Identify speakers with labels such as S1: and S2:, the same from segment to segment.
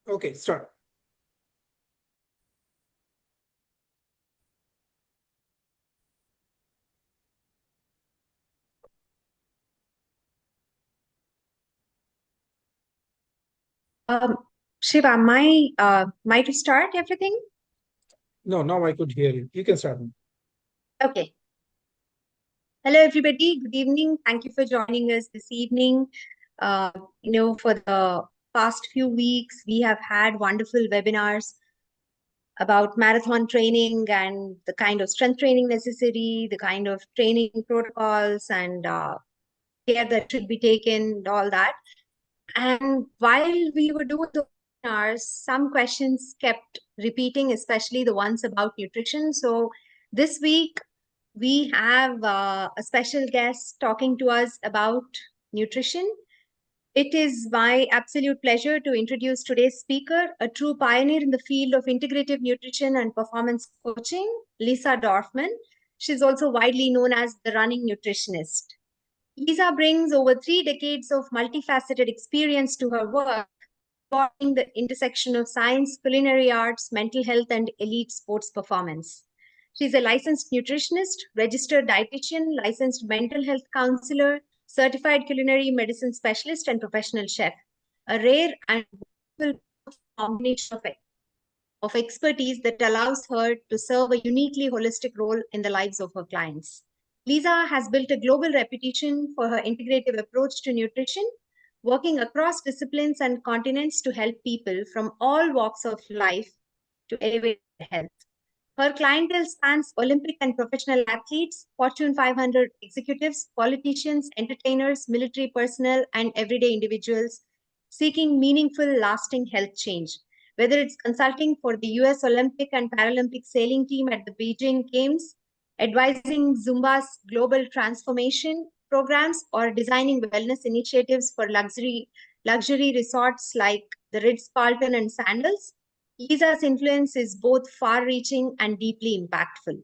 S1: Okay, start.
S2: Um, Shiva, my to start everything?
S1: No, now I could hear you. You can start.
S2: Okay. Hello, everybody. Good evening. Thank you for joining us this evening. Uh, for the past few weeks, we have had wonderful webinars about marathon training and the kind of strength training necessary, the kind of training protocols and care that should be taken, and all that. And while we were doing the webinars, some questions kept repeating, especially the ones about nutrition. So this week, we have a special guest talking to us about nutrition. It is my absolute pleasure to introduce today's speaker, a true pioneer in the field of integrative nutrition and performance coaching, Lisa Dorfman. She's also widely known as the running nutritionist. Lisa brings over 3 decades of multifaceted experience to her work, involving the intersection of science, culinary arts, mental health, and elite sports performance. She's a licensed nutritionist, registered dietitian, licensed mental health counselor, certified culinary medicine specialist, and professional chef. A rare and wonderful combination of expertise that allows her to serve a uniquely holistic role in the lives of her clients. Lisa has built a global reputation for her integrative approach to nutrition, working across disciplines and continents to help people from all walks of life to elevate their health. Her clientele spans Olympic and professional athletes, Fortune 500 executives, politicians, entertainers, military personnel, and everyday individuals seeking meaningful, lasting health change. Whether it's consulting for the US Olympic and Paralympic sailing team at the Beijing Games, advising Zumba's global transformation programs, or designing wellness initiatives for luxury resorts like the Ritz-Carlton and Sandals, Lisa's influence is both far-reaching and deeply impactful.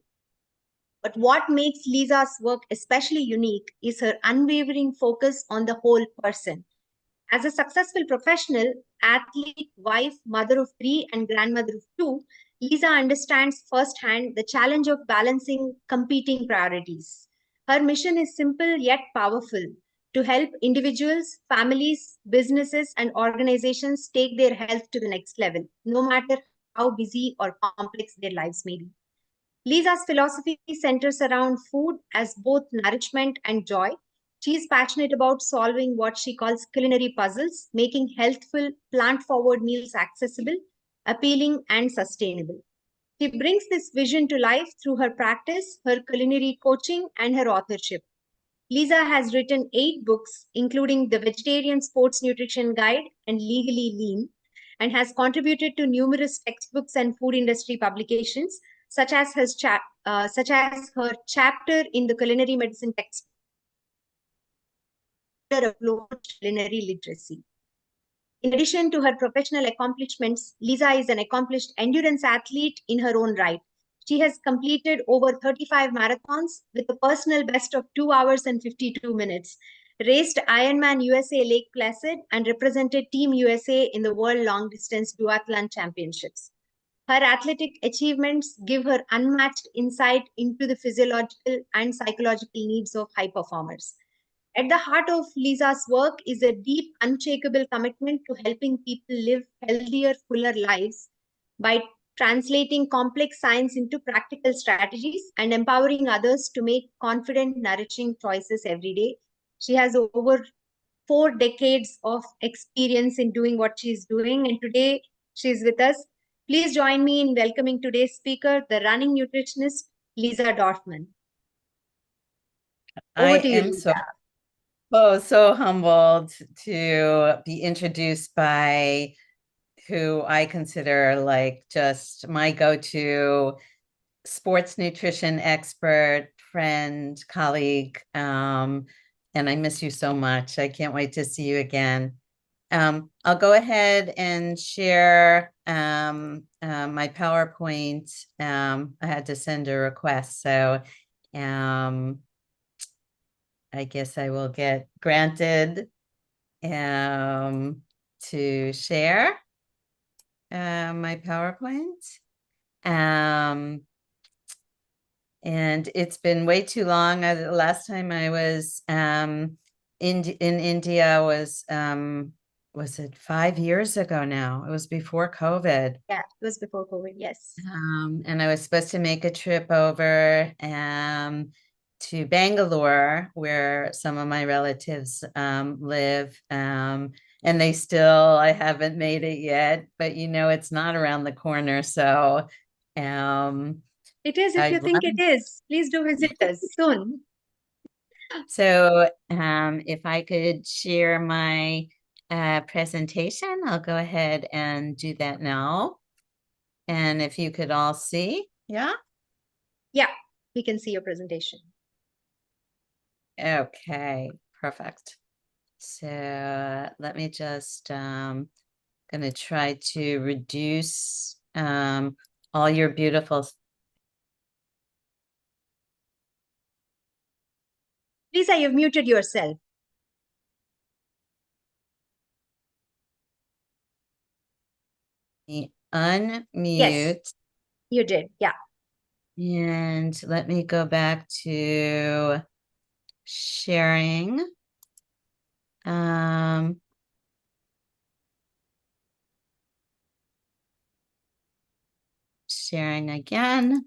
S2: But what makes Lisa's work especially unique is her unwavering focus on the whole person. As a successful professional, athlete, wife, mother of three, and grandmother of two, Lisa understands firsthand the challenge of balancing competing priorities. Her mission is simple yet powerful: to help individuals, families, businesses, and organizations take their health to the next level, no matter how busy or complex their lives may be. Lisa's philosophy centers around food as both nourishment and joy. She is passionate about solving what she calls culinary puzzles, making healthful, plant forward meals accessible, appealing, and sustainable. She brings this vision to life through her practice, her culinary coaching, and her authorship. Lisa has written 8 books, including The Vegetarian Sports Nutrition Guide and Legally Lean, and has contributed to numerous textbooks and food industry publications, such as her chapter in the culinary medicine text of global culinary literacy. In addition to her professional accomplishments, Lisa is an accomplished endurance athlete in her own right. She has completed over 35 marathons with a personal best of 2 hours and 52 minutes, raced Ironman USA Lake Placid, and represented Team USA in the World Long Distance Duathlon Championships. Her athletic achievements give her unmatched insight into the physiological and psychological needs of high performers. At the heart of Lisa's work is a deep, unshakable commitment to helping people live healthier, fuller lives by translating complex science into practical strategies and empowering others to make confident, nourishing choices every day. She has over 4 decades of experience in doing what she's doing, and today she's with us. Please join me in welcoming today's speaker, the running nutritionist, Lisa Dorfman.
S3: I
S2: Over to you,
S3: am
S2: Lisa.
S3: so humbled to be introduced by who I consider like just my go-to sports nutrition expert, friend, colleague. And I miss you so much. I can't wait to see you again. I'll go ahead and share my PowerPoint. I had to send a request, so I guess I will get granted to share. my PowerPoint. And it's been way too long. The last time I was in India was it 5 years ago now? It was before COVID.
S2: Yeah, it was before COVID, yes.
S3: And I was supposed to make a trip over to Bangalore, where some of my relatives live. And I haven't made it yet, but it's not around the corner. So
S2: It is if you
S3: I'd
S2: think
S3: love
S2: it is. Please do visit us soon.
S3: So if I could share my presentation, I'll go ahead and do that now. And if you could all see, yeah?
S2: Yeah, we can see your presentation.
S3: Okay, perfect. So let me just, gonna try to reduce all your beautiful.
S2: Lisa, you've muted yourself.
S3: Unmute.
S2: Yes, you did. Yeah.
S3: And let me go back to sharing. Sharing again,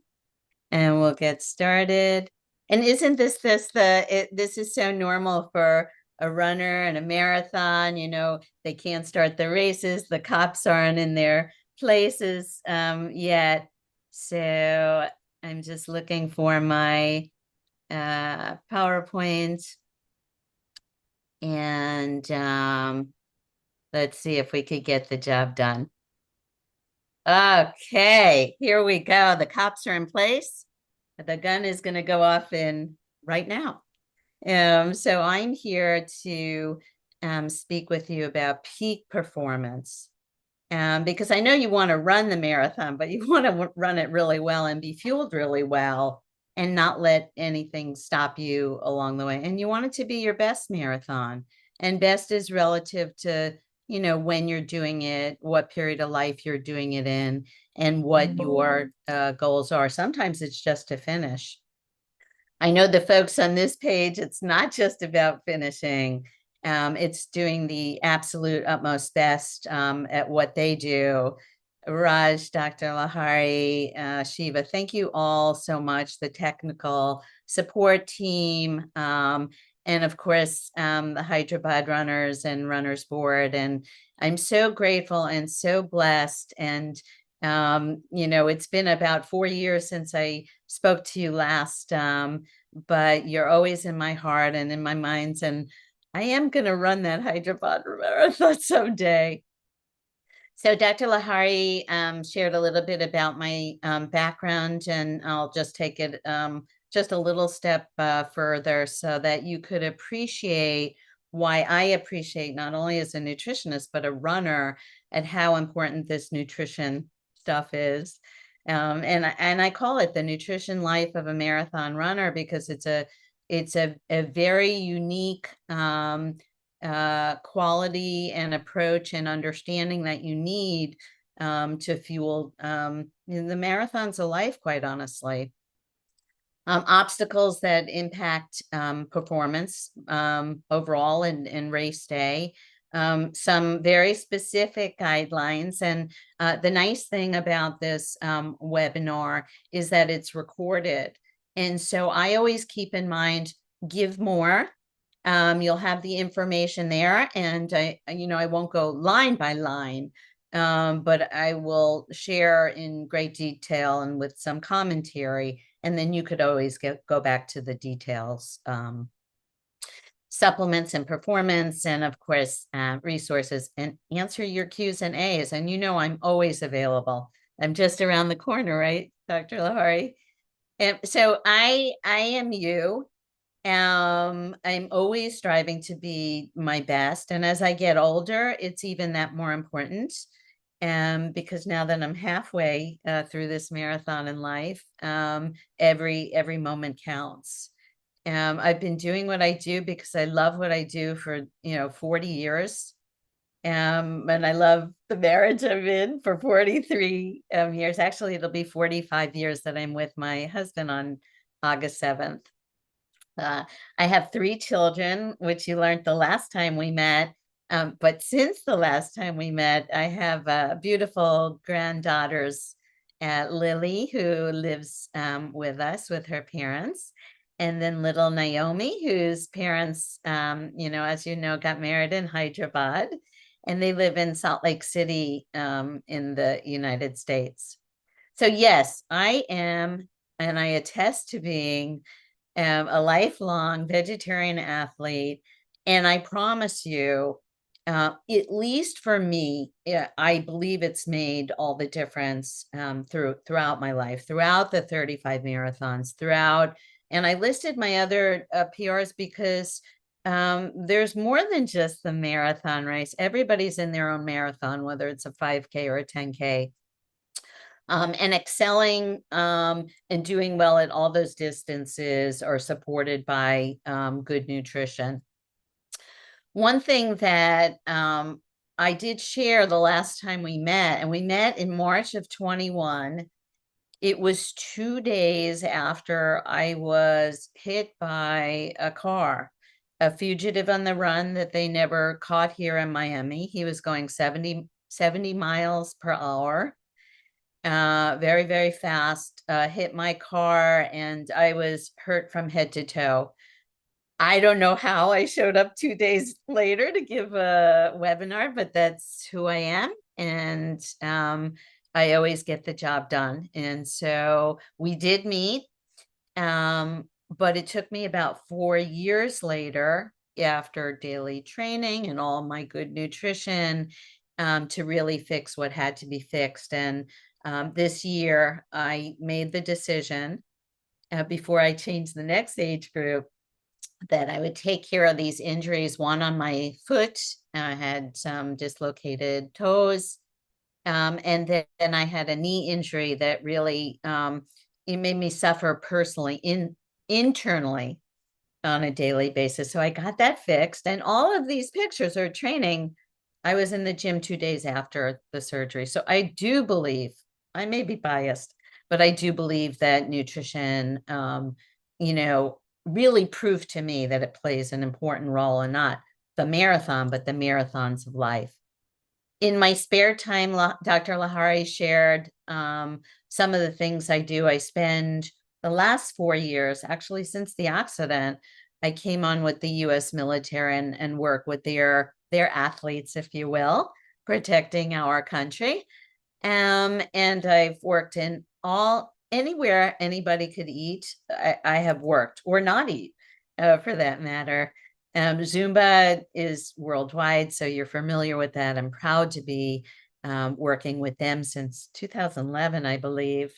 S3: and we'll get started. And isn't this this is so normal for a runner and a marathon? They can't start the races, the cops aren't in their places yet. So I'm just looking for my PowerPoint, and let's see if we could get the job done. Okay, here we go. The cops are in place. The gun is going to go off in right now. So I'm here to speak with you about peak performance. Because I know you want to run the marathon, but you want to run it really well and be fueled really well and not let anything stop you along the way. And you want it to be your best marathon. And best is relative to, when you're doing it, what period of life you're doing it in, and what your goals are. Sometimes it's just to finish. I know the folks on this page, it's not just about finishing. It's doing the absolute utmost best at what they do. Raj, Dr. Lahari, Shiva, thank you all so much, the technical support team, and of course, the Hyderabad runners and runners board. And I'm so grateful and so blessed. And, it's been about 4 years since I spoke to you last, but you're always in my heart and in my minds. And I am going to run that Hyderabad marathon someday. So Dr. Lahari shared a little bit about my background, and I'll just take it just a little step further so that you could appreciate why I appreciate, not only as a nutritionist, but a runner, and how important this nutrition stuff is. And I call it the nutrition life of a marathon runner, because it's a very unique quality and approach and understanding that you need to fuel the marathon's a life, quite honestly. Obstacles that impact performance overall in race day. Some very specific guidelines. And the nice thing about this webinar is that it's recorded. And so I always keep in mind, give more. You'll have the information there, and I won't go line by line, but I will share in great detail and with some commentary, and then you could always go back to the details, supplements and performance, and of course, resources, and answer your Q's and A's. And I'm always available. I'm just around the corner, right, Dr. Lahari? And so I am you. I'm always striving to be my best. And as I get older, it's even that more important. Because now that I'm halfway through this marathon in life, every moment counts. I've been doing what I do because I love what I do for 40 years. And I love the marriage I'm in for 43 years. Actually, it'll be 45 years that I'm with my husband on August 7th. I have 3 children, which you learned the last time we met. But since the last time we met, I have beautiful granddaughters, Lily, who lives with us with her parents, and then little Naomi, whose parents, as you know, got married in Hyderabad, and they live in Salt Lake City in the United States. So yes, I am, and I attest to being a lifelong vegetarian athlete. And I promise you, at least for me, I believe it's made all the difference throughout my life, throughout the 35 marathons, throughout. And I listed my other PRs because there's more than just the marathon race. Everybody's in their own marathon, whether it's a 5K or a 10K. And excelling and doing well at all those distances are supported by good nutrition. One thing that I did share the last time we met, and we met in March of 21. It was 2 days after I was hit by a car, a fugitive on the run that they never caught here in Miami. He was going 70 miles per hour. Very, very fast, hit my car, and I was hurt from head to toe. I don't know how I showed up 2 days later to give a webinar, but that's who I am. And I always get the job done. And so we did meet, but it took me about 4 years later, after daily training and all my good nutrition, to really fix what had to be fixed. And this year, I made the decision before I changed the next age group that I would take care of these injuries. One on my foot, I had some dislocated toes, and then I had a knee injury that really it made me suffer personally, internally on a daily basis. So I got that fixed, and all of these pictures are training. I was in the gym 2 days after the surgery. So I do believe, I may be biased, but I do believe that nutrition, really proved to me that it plays an important role in not the marathon, but the marathons of life. In my spare time, Dr. Lahari shared some of the things I do. I spend the last 4 years, actually since the accident, I came on with the U.S. military and work with their athletes, if you will, protecting our country. And I've worked in anywhere anybody could eat, I have worked, or not eat, for that matter. Zumba is worldwide, so you're familiar with that. I'm proud to be working with them since 2011, I believe.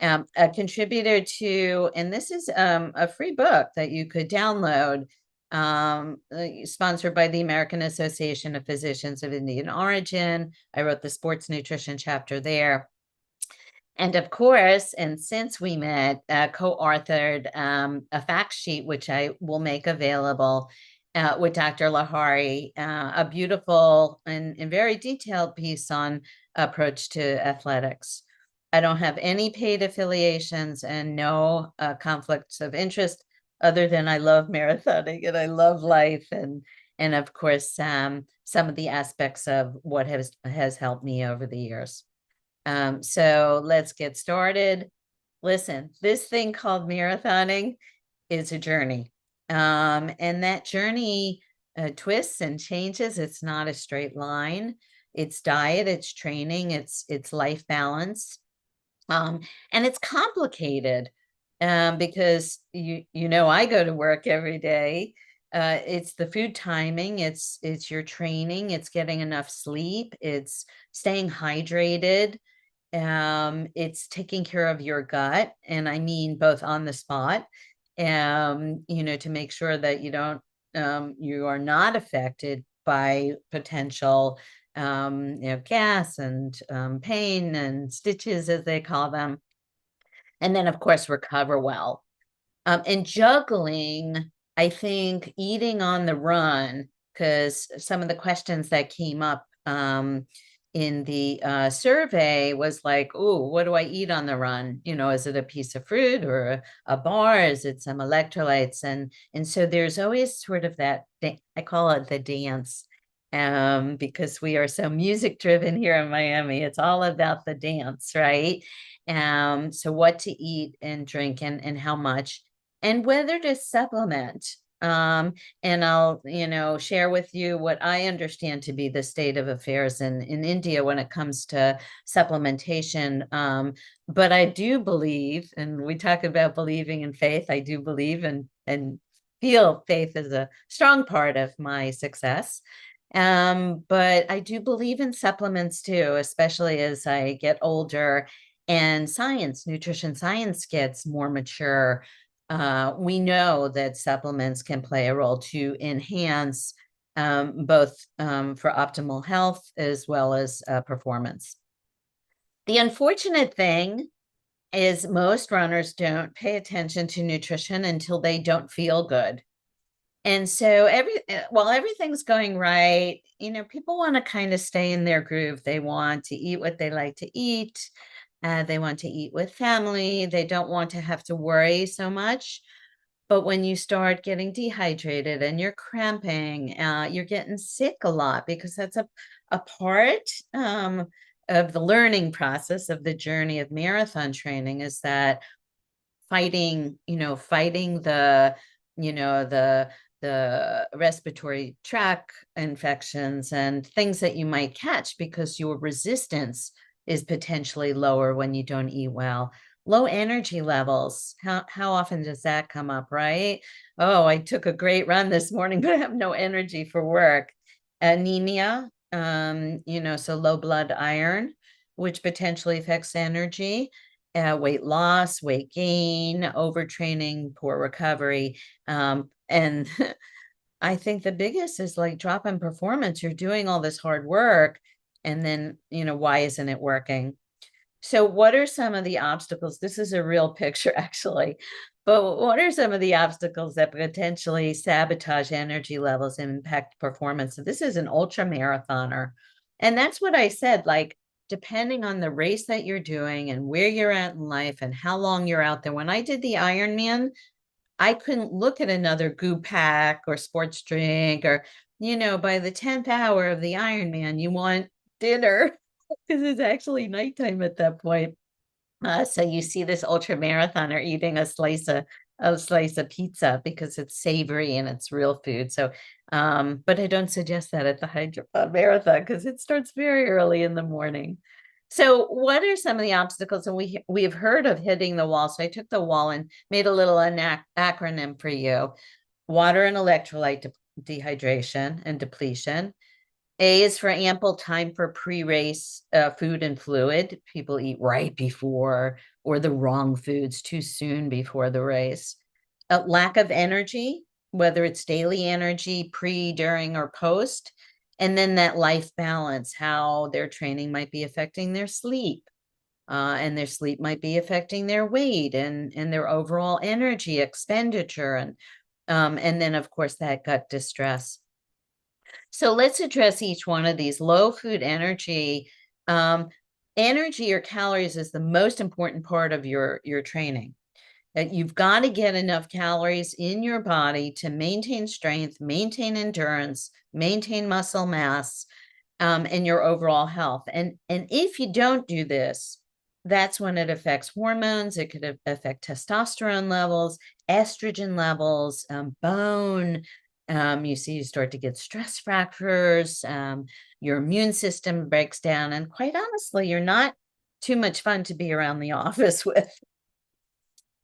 S3: A contributor to, and this is a free book that you could download, sponsored by the American Association of Physicians of Indian Origin. I wrote the sports nutrition chapter there. And of course, and since we met, co-authored a fact sheet, which I will make available with Dr. Lahari, a beautiful and very detailed piece on approach to athletics. I don't have any paid affiliations and no conflicts of interest, other than I love marathoning and I love life, and of course some of the aspects of what has helped me over the years. So let's get started. Listen, this thing called marathoning is a journey, and that journey twists and changes. It's not a straight line. It's diet, it's training, it's life balance. And it's complicated because I go to work every day. It's the food timing, it's your training, it's getting enough sleep, it's staying hydrated, it's taking care of your gut, and I mean both on the spot, to make sure that you are not affected by potential gas and pain and stitches, as they call them. And then, of course, recover well. And juggling, I think, eating on the run because some of the questions that came up in the survey was like, oh, what do I eat on the run? You know, is it a piece of fruit or a bar? Is it some electrolytes? And so there's always sort of that, I call it the dance, because we are so music driven here in Miami. It's all about the dance, right? So what to eat and drink and how much, and whether to supplement. And I'll, share with you what I understand to be the state of affairs in India when it comes to supplementation. But I do believe, and we talk about believing in faith, I do believe and feel faith is a strong part of my success. But I do believe in supplements too, especially as I get older and nutrition science gets more mature. We know that supplements can play a role to enhance both for optimal health as well as performance. The unfortunate thing is most runners don't pay attention to nutrition until they don't feel good. And so while everything's going right, people want to kind of stay in their groove. They want to eat what they like to eat. They want to eat with family. They don't want to have to worry so much. But when you start getting dehydrated and you're cramping, you're getting sick a lot, because that's a part of the learning process of the journey of marathon training, is that fighting the respiratory tract infections and things that you might catch because your resistance is potentially lower when you don't eat well. Low energy levels, how often does that come up, right? Oh, I took a great run this morning, but I have no energy for work. Anemia, so low blood iron, which potentially affects energy. Weight loss, weight gain, overtraining, poor recovery. And I think the biggest is like drop in performance. You're doing all this hard work, and then, why isn't it working? So what are some of the obstacles? This is a real picture, actually. But what are some of the obstacles that potentially sabotage energy levels and impact performance? So this is an ultra marathoner. And that's what I said, like, depending on the race that you're doing and where you're at in life and how long you're out there. When I did the Ironman, I couldn't look at another goo pack or sports drink, or, by the 10th hour of the Ironman, you want dinner because it's actually nighttime at that point. So you see this ultra marathoner eating a slice of pizza because it's savory and it's real food. So, but I don't suggest that at the Hydropound Marathon because it starts very early in the morning. So what are some of the obstacles? And we've heard of hitting the wall. So I took the wall and made a little acronym for you: water and electrolyte dehydration and depletion. A is for ample time for pre-race food and fluid. People eat right before, or the wrong foods too soon before the race. A lack of energy, whether it's daily energy, pre, during, or post. And then that life balance, how their training might be affecting their sleep. And their sleep might be affecting their weight and their overall energy expenditure. And then, of course, that gut distress. So let's address each one of these. Low food energy. Energy or calories is the most important part of your training. That you've got to get enough calories in your body to maintain strength, maintain endurance, maintain muscle mass, and your overall health. And if you don't do this, that's when it affects hormones. It could affect testosterone levels, estrogen levels, bone. You start to get stress fractures. Your immune system breaks down. And quite honestly, you're not too much fun to be around the office with.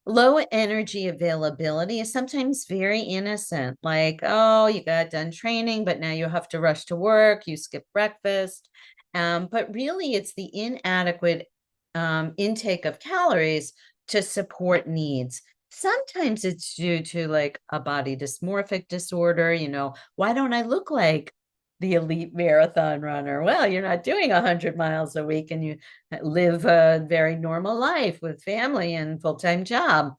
S3: Low energy availability is sometimes very innocent, like, oh, you got done training, but now you have to rush to work, you skip breakfast. But really, it's the inadequate intake of calories to support needs. Sometimes it's due to like a body dysmorphic disorder. Why don't I look like the elite marathon runner? Well, you're not doing 100 miles a week and you live a very normal life with family and full-time job.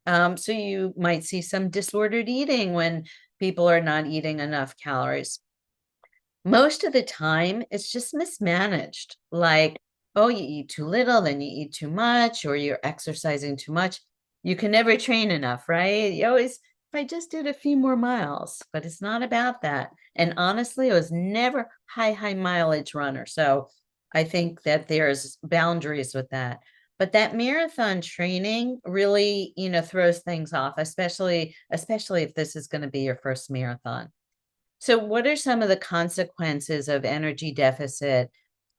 S3: So you might see some disordered eating when people are not eating enough calories. Most of the time, it's just mismanaged. Like, oh, you eat too little, then you eat too much, or you're exercising too much. You can never train enough, right? You always, if I just did a few more miles, but it's not about that. And honestly, I was never high mileage runner. So I think that there's boundaries with that. But that marathon training really, throws things off, especially if this is going to be your first marathon. So what are some of the consequences of energy deficit?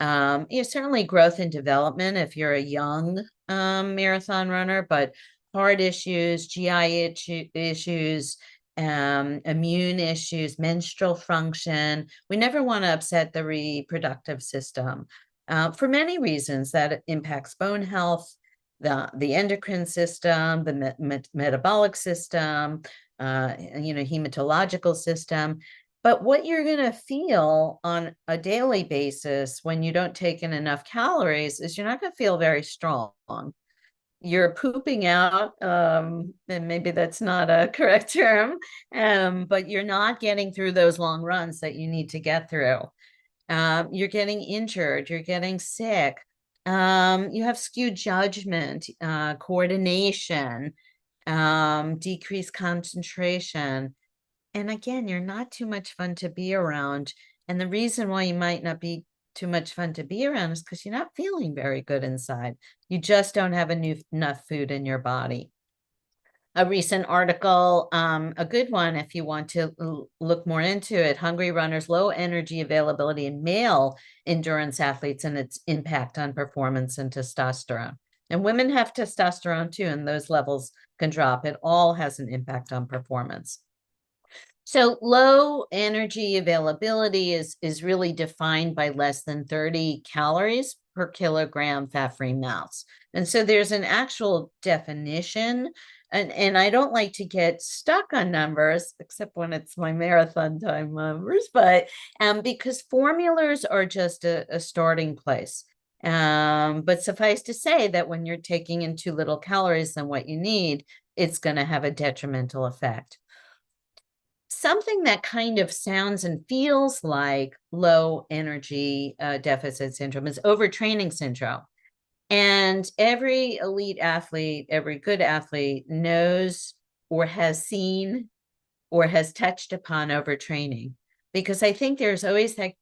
S3: Certainly growth and development if you're a young marathon runner, but heart issues, GI issues, immune issues, menstrual function. We never want to upset the reproductive system for many reasons that impacts bone health, the endocrine system, the metabolic system, hematological system. But what you're going to feel on a daily basis when you don't take in enough calories is you're not going to feel very strong. You're pooping out, and maybe that's not a correct term, but you're not getting through those long runs that you need to get through. You're getting injured, you're getting sick. You have skewed judgment, coordination, decreased concentration. And again, you're not too much fun to be around. And the reason why you might not be too much fun to be around is because you're not feeling very good inside. You just don't have enough food in your body. A recent article, a good one if you want to look more into it, Hungry Runners, Low Energy Availability in Male Endurance Athletes and its Impact on Performance and Testosterone. And women have testosterone too, and those levels can drop. It all has an impact on performance. So low energy availability is really defined by less than 30 calories per kilogram fat-free mass. And so there's an actual definition, and I don't like to get stuck on numbers, except when it's my marathon time numbers, but because formulas are just a starting place. But suffice to say that when you're taking in too little calories than what you need, it's going to have a detrimental effect. Something that kind of sounds and feels like low energy deficit syndrome is overtraining syndrome. And every elite athlete, every good athlete knows or has seen or has touched upon overtraining, because I think there's always that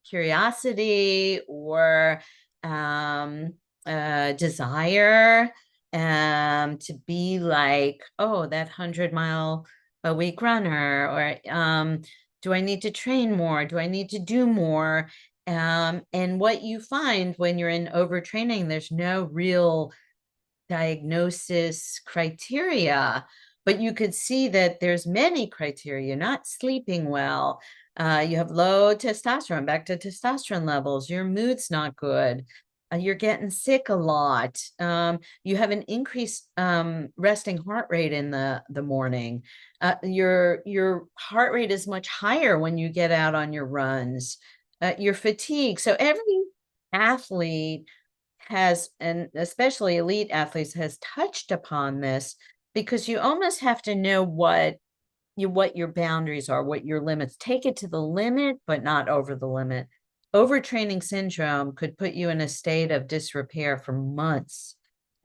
S3: curiosity or desire to be like, oh, that 100-mile-a-week runner, or do I need to train more? Do I need to do more? And what you find when you're in overtraining, there's no real diagnosis criteria, but you could see that there's many criteria. You're not sleeping well. You have low testosterone, back to testosterone levels. Your mood's not good. You're getting sick a lot. You have an increased resting heart rate in the morning. Your heart rate is much higher when you get out on your runs. You're fatigued. So every athlete has, and especially elite athletes, has touched upon this, because you almost have to know what your boundaries are, what your limits. Take it to the limit, but not over the limit. Overtraining syndrome could put you in a state of disrepair for months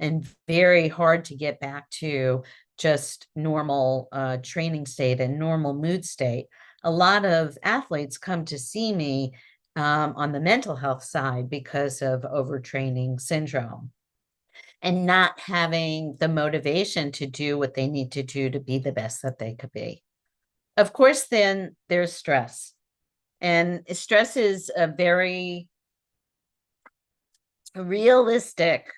S3: and very hard to get back to just normal training state and normal mood state. A lot of athletes come to see me on the mental health side because of overtraining syndrome and not having the motivation to do what they need to do to be the best that they could be. Of course, then there's stress. And stress is a very realistic,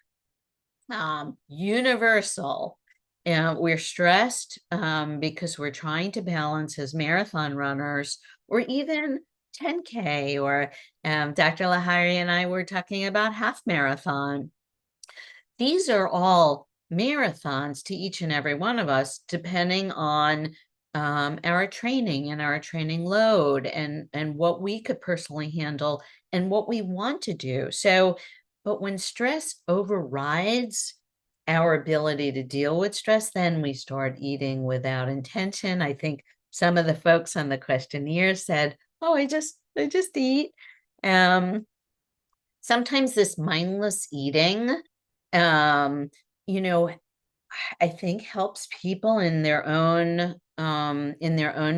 S3: universal. We're stressed because we're trying to balance as marathon runners, or even 10K, or Dr. Lahiri and I were talking about half marathon. These are all marathons to each and every one of us, depending on our training and our training load and what we could personally handle and what we want to do. So, but when stress overrides our ability to deal with stress, then we start eating without intention. I think some of the folks on the questionnaire said, oh, I just eat. Sometimes this mindless eating, you know, I think helps people in their own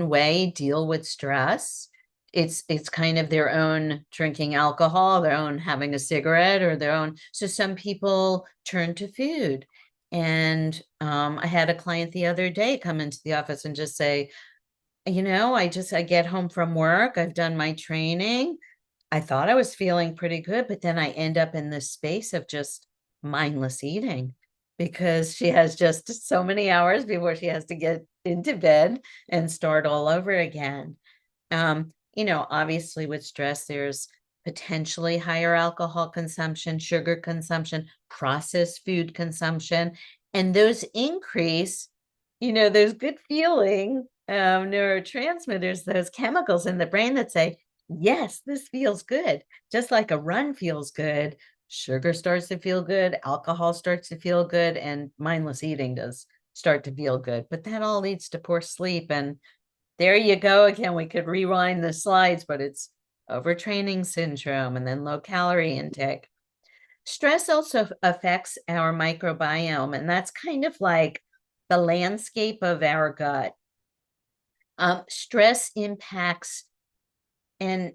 S3: way deal with stress. It's kind of their own drinking alcohol, their own having a cigarette, or their own. So some people turn to food. And I had a client the other day come into the office and just say, I get home from work, I've done my training. I thought I was feeling pretty good, but then I end up in this space of just mindless eating because she has just so many hours before she has to get into bed and start all over again. Obviously with stress, there's potentially higher alcohol consumption, sugar consumption, processed food consumption, and those increase, those good feeling neurotransmitters, those chemicals in the brain that say, yes, this feels good. Just like a run feels good, sugar starts to feel good, alcohol starts to feel good, and mindless eating does start to feel good. But that all leads to poor sleep. And there you go again. We could rewind the slides, but it's overtraining syndrome and then low calorie intake. Stress also affects our microbiome, and that's kind of like the landscape of our gut. Stress impacts and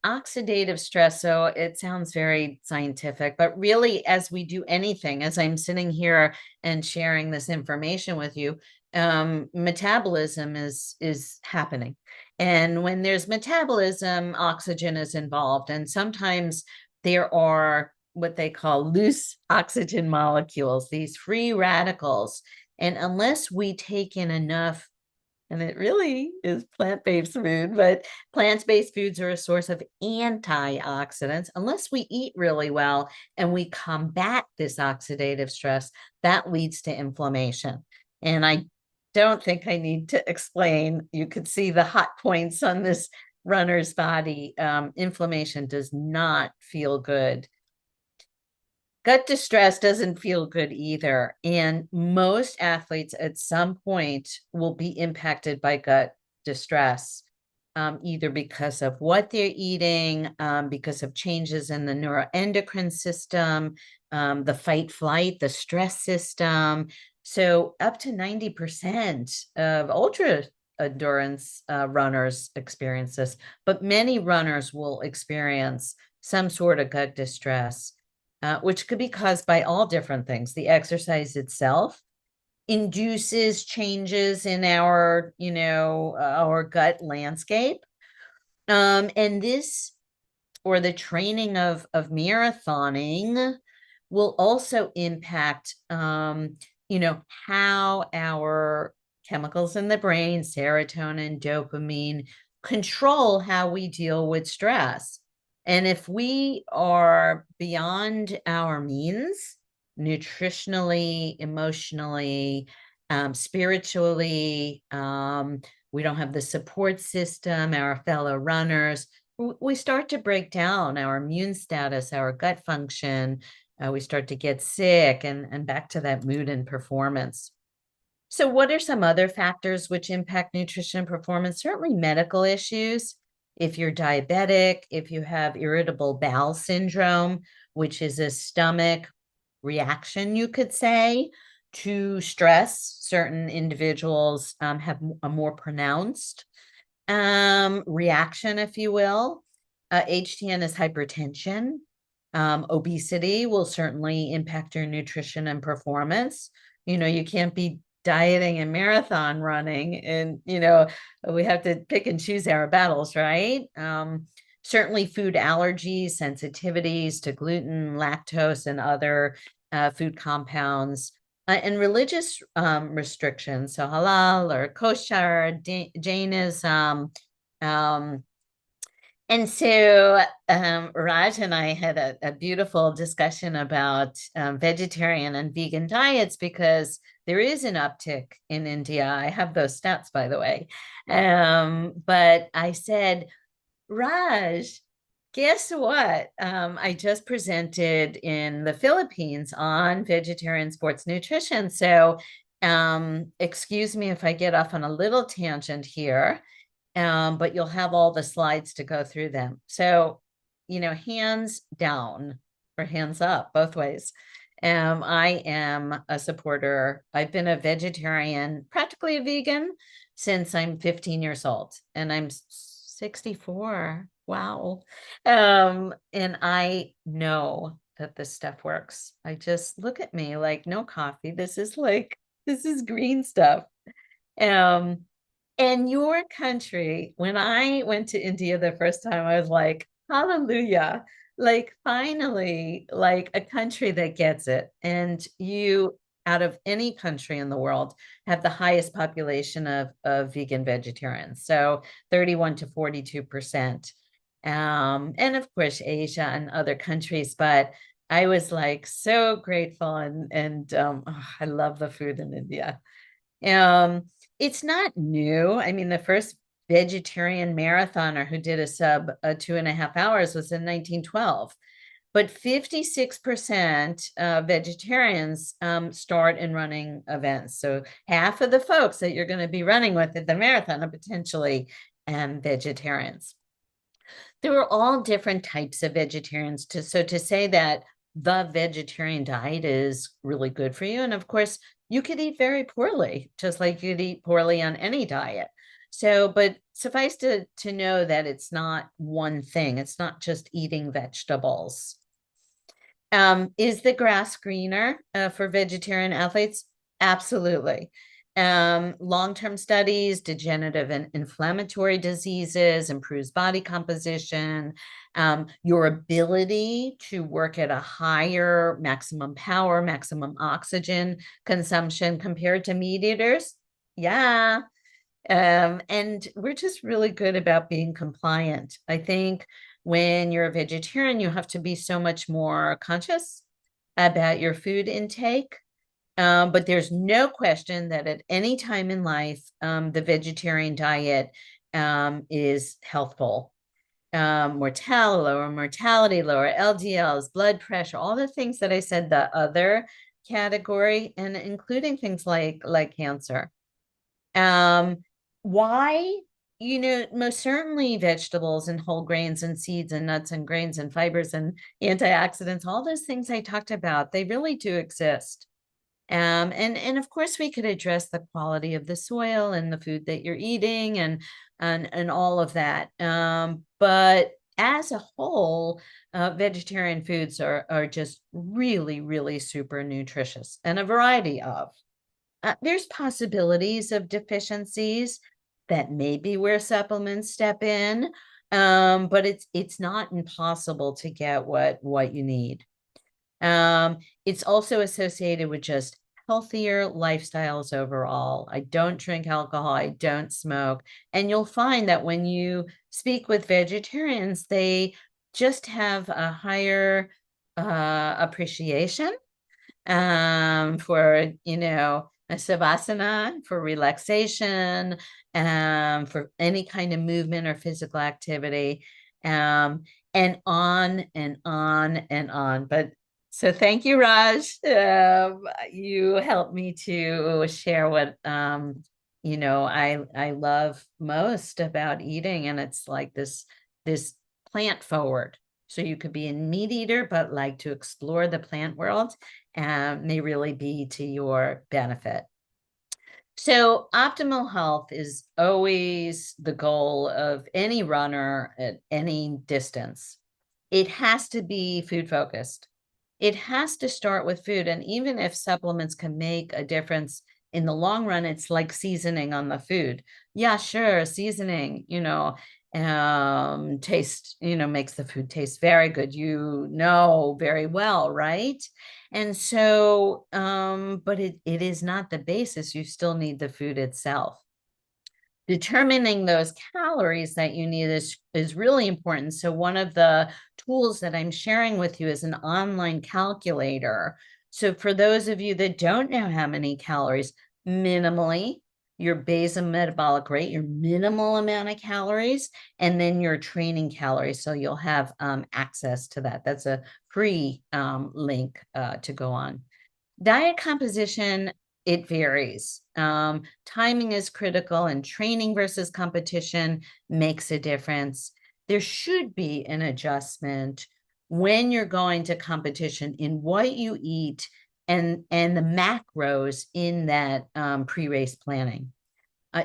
S3: oxidative stress, so it sounds very scientific, but really, as we do anything, as I'm sitting here and sharing this information with you, metabolism is happening. And when there's metabolism, oxygen is involved. And sometimes there are what they call loose oxygen molecules, these free radicals. And unless we take in enough, and it really is plant-based food, but plant-based foods are a source of antioxidants. Unless we eat really well and we combat this oxidative stress, that leads to inflammation. And I don't think I need to explain. You could see the hot points on this runner's body. Inflammation does not feel good. Gut distress doesn't feel good either. And most athletes at some point will be impacted by gut distress, either because of what they're eating, because of changes in the neuroendocrine system, the fight flight, the stress system. So up to 90% of ultra endurance runners experience this, but many runners will experience some sort of gut distress. Which could be caused by all different things. The exercise itself induces changes in our gut landscape. And this, or the training of marathoning, will also impact, how our chemicals in the brain, serotonin, dopamine, control how we deal with stress. And if we are beyond our means, nutritionally, emotionally, spiritually, we don't have the support system, our fellow runners, we start to break down our immune status, our gut function, we start to get sick, and back to that mood and performance. So what are some other factors which impact nutrition performance? Certainly medical issues. If you're diabetic, if you have irritable bowel syndrome, which is a stomach reaction, you could say, to stress, certain individuals have a more pronounced reaction, if you will. HTN is hypertension. Obesity will certainly impact your nutrition and performance. You can't be dieting and marathon running, and we have to pick and choose our battles, right? Certainly food allergies, sensitivities to gluten, lactose, and other food compounds, and religious restrictions, so halal or kosher, Jainism. And so Raj and I had a beautiful discussion about vegetarian and vegan diets, because there is an uptick in India. I have those stats, by the way. But I said, Raj, guess what? I just presented in the Philippines on vegetarian sports nutrition. So Excuse me if I get off on a little tangent here, but you'll have all the slides to go through them. So, hands down or hands up, both ways. I am a supporter. I've been a vegetarian, practically a vegan, since I'm 15 years old, and I'm 64. Wow. And I know that this stuff works. I just look at me like, no coffee. This is green stuff. And your country, when I went to India the first time, I was like, hallelujah, like finally, like a country that gets it. And you, out of any country in the world, have the highest population of vegan vegetarians. So 31 to 42%. And of course, Asia and other countries, but I was like so grateful and I love the food in India. It's not new. I mean, the first vegetarian marathoner who did a sub 2.5 hours was in 1912. But 56% vegetarians start in running events. So half of the folks that you're going to be running with at the marathon are potentially vegetarians. There are all different types of vegetarians. So to say that the vegetarian diet is really good for you, and of course, you could eat very poorly, just like you'd eat poorly on any diet. So, but suffice to know that it's not one thing. It's not just eating vegetables. Is the grass greener for vegetarian athletes? Absolutely. Long-term studies, degenerative and inflammatory diseases, improves body composition, your ability to work at a higher maximum power, maximum oxygen consumption compared to meat eaters. Yeah. And we're just really good about being compliant. I think when you're a vegetarian, you have to be so much more conscious about your food intake. But there's no question that at any time in life, the vegetarian diet is healthful. Lower mortality, lower LDLs, blood pressure, all the things that I said, the other category, and including things like cancer. Why? Most certainly vegetables and whole grains and seeds and nuts and grains and fibers and antioxidants, all those things I talked about, they really do exist. And of course we could address the quality of the soil and the food that you're eating and all of that. But as a whole, vegetarian foods are just really, really super nutritious, and a variety of. There's possibilities of deficiencies that may be where supplements step in, but it's not impossible to get what you need. It's also associated with just healthier lifestyles overall. I don't drink alcohol, I don't smoke. And you'll find that when you speak with vegetarians, they just have a higher appreciation for, a savasana, for relaxation, for any kind of movement or physical activity, and on and on and on. But so thank you, Raj. You helped me to share what I love most about eating, and it's like this plant forward. So you could be a meat eater, but like to explore the plant world, may really be to your benefit. So optimal health is always the goal of any runner at any distance. It has to be food focused. It has to start with food. And even if supplements can make a difference in the long run, it's like seasoning on the food. Yeah, sure, seasoning, taste, makes the food taste very good, very well, right? And so, but it is not the basis. You still need the food itself. Determining those calories that you need is really important. So one of the tools that I'm sharing with you is an online calculator. So for those of you that don't know how many calories, minimally, your basal metabolic rate, your minimal amount of calories, and then your training calories. So you'll have access to that. That's a free link to go on. Diet composition it varies. Timing is critical, and training versus competition makes a difference. There should be an adjustment when you're going to competition in what you eat and the macros in that pre-race planning.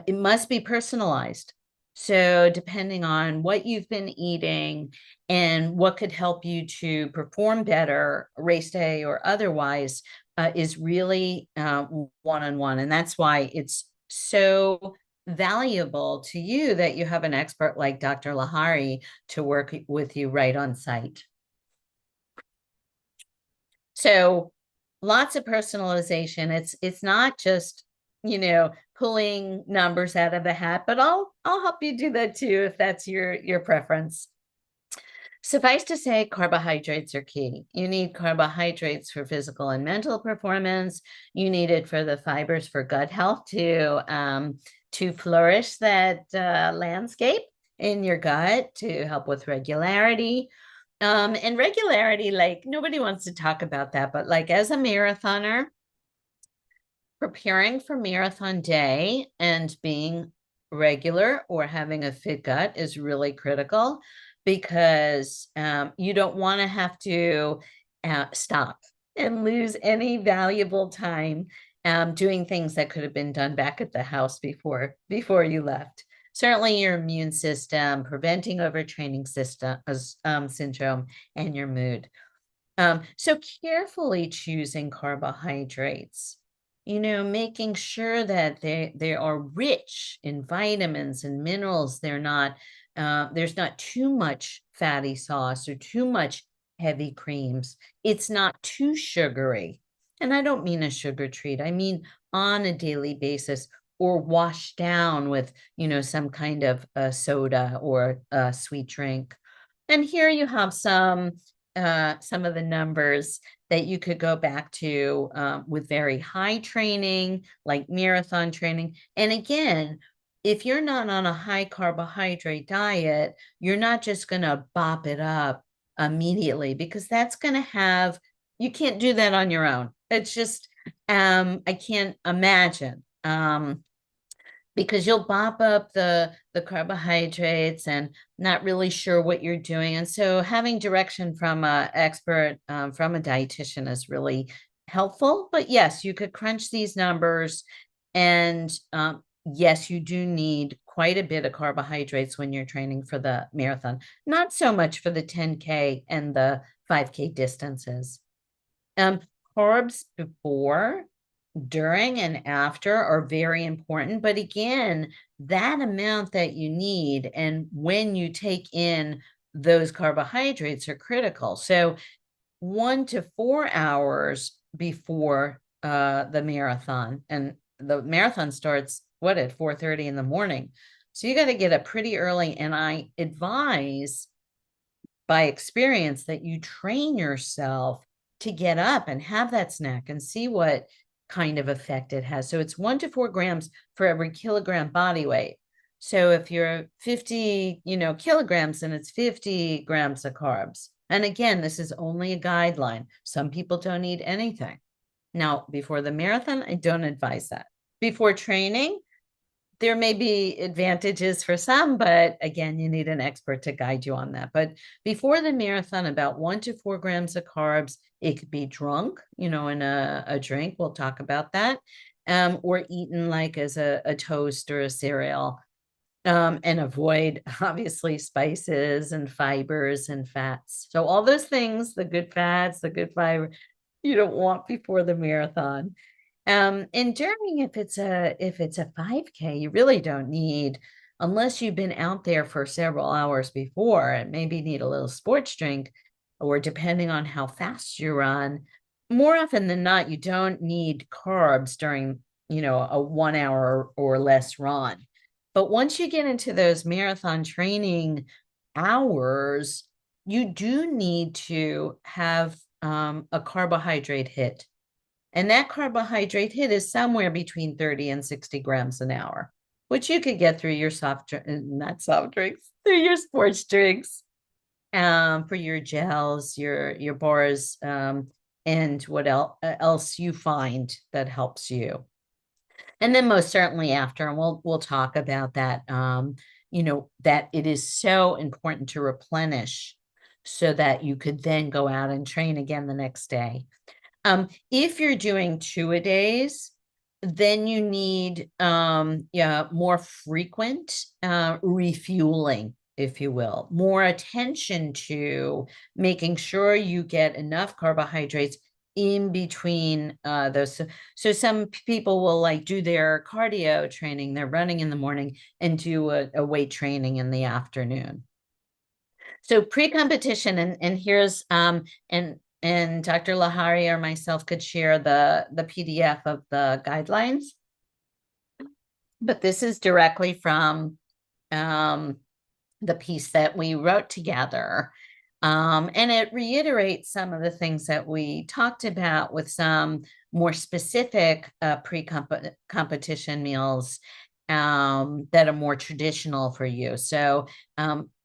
S3: It must be personalized. So depending on what you've been eating and what could help you to perform better race day or otherwise is really one-on-one. And that's why it's so valuable to you that you have an expert like Dr. Lahari to work with you right on site. So lots of personalization. It's not just, pulling numbers out of the hat, but I'll help you do that too if that's your preference. Suffice to say, carbohydrates are key. You need carbohydrates for physical and mental performance. You need it for the fibers for gut health to flourish that landscape in your gut, to help with regularity. And regularity, like nobody wants to talk about that, but like as a marathoner, preparing for marathon day and being regular or having a fit gut is really critical, because you don't want to have to stop and lose any valuable time doing things that could have been done back at the house before you left. Certainly your immune system, preventing overtraining syndrome, and your mood. So carefully choosing carbohydrates, making sure that they are rich in vitamins and minerals. There's not too much fatty sauce or too much heavy creams. It's not too sugary. And I don't mean a sugar treat. I mean on a daily basis, or washed down with, some kind of a soda or a sweet drink. And here you have some of the numbers that you could go back to with very high training, like marathon training. And again, if you're not on a high carbohydrate diet, you're not just going to bop it up immediately, because that's going to you can't do that on your own. It's just, I can't imagine. Because you'll bop up the carbohydrates and not really sure what you're doing. And so having direction from an expert, from a dietitian, is really helpful. But yes, you could crunch these numbers. And yes, you do need quite a bit of carbohydrates when you're training for the marathon. Not so much for the 10K and the 5K distances. Carbs before, during, and after are very important. But again, that amount that you need and when you take in those carbohydrates are critical. So 1 to 4 hours before the marathon, and the marathon starts at 4:30 in the morning. So you got to get up pretty early. And I advise by experience that you train yourself to get up and have that snack and see what kind of effect it has. So it's 1 to 4 grams for every kilogram body weight. So if you're 50, kilograms, and it's 50 grams of carbs. And again, this is only a guideline. Some people don't eat anything. Now, before the marathon, I don't advise that. Before training, there may be advantages for some, but again, you need an expert to guide you on that. But before the marathon, about 1 to 4 grams of carbs. It could be drunk, in a drink. We'll talk about that. Or eaten like as a toast or a cereal. And avoid, obviously, spices and fibers and fats. So all those things, the good fats, the good fiber, you don't want before the marathon. And during, if it's a 5K, you really don't need, unless you've been out there for several hours before and maybe need a little sports drink, or depending on how fast you run, more often than not, you don't need carbs during, a 1 hour or less run. But once you get into those marathon training hours, you do need to have a carbohydrate hit. And that carbohydrate hit is somewhere between 30 and 60 grams an hour, which you could get through your through your sports drinks, for your gels, your bars, and what else you find that helps you. And then most certainly after, and we'll talk about that, that it is so important to replenish so that you could then go out and train again the next day. If you're doing 2-a-days, then you need more frequent refueling, if you will, more attention to making sure you get enough carbohydrates in between those. So some people will like do their cardio training, they're running in the morning, and do a weight training in the afternoon. So pre-competition, and here's and Dr. Lahari or myself could share the PDF of the guidelines. But this is directly from the piece that we wrote together. And it reiterates some of the things that we talked about with some more specific pre-competition meals that are more traditional for you. So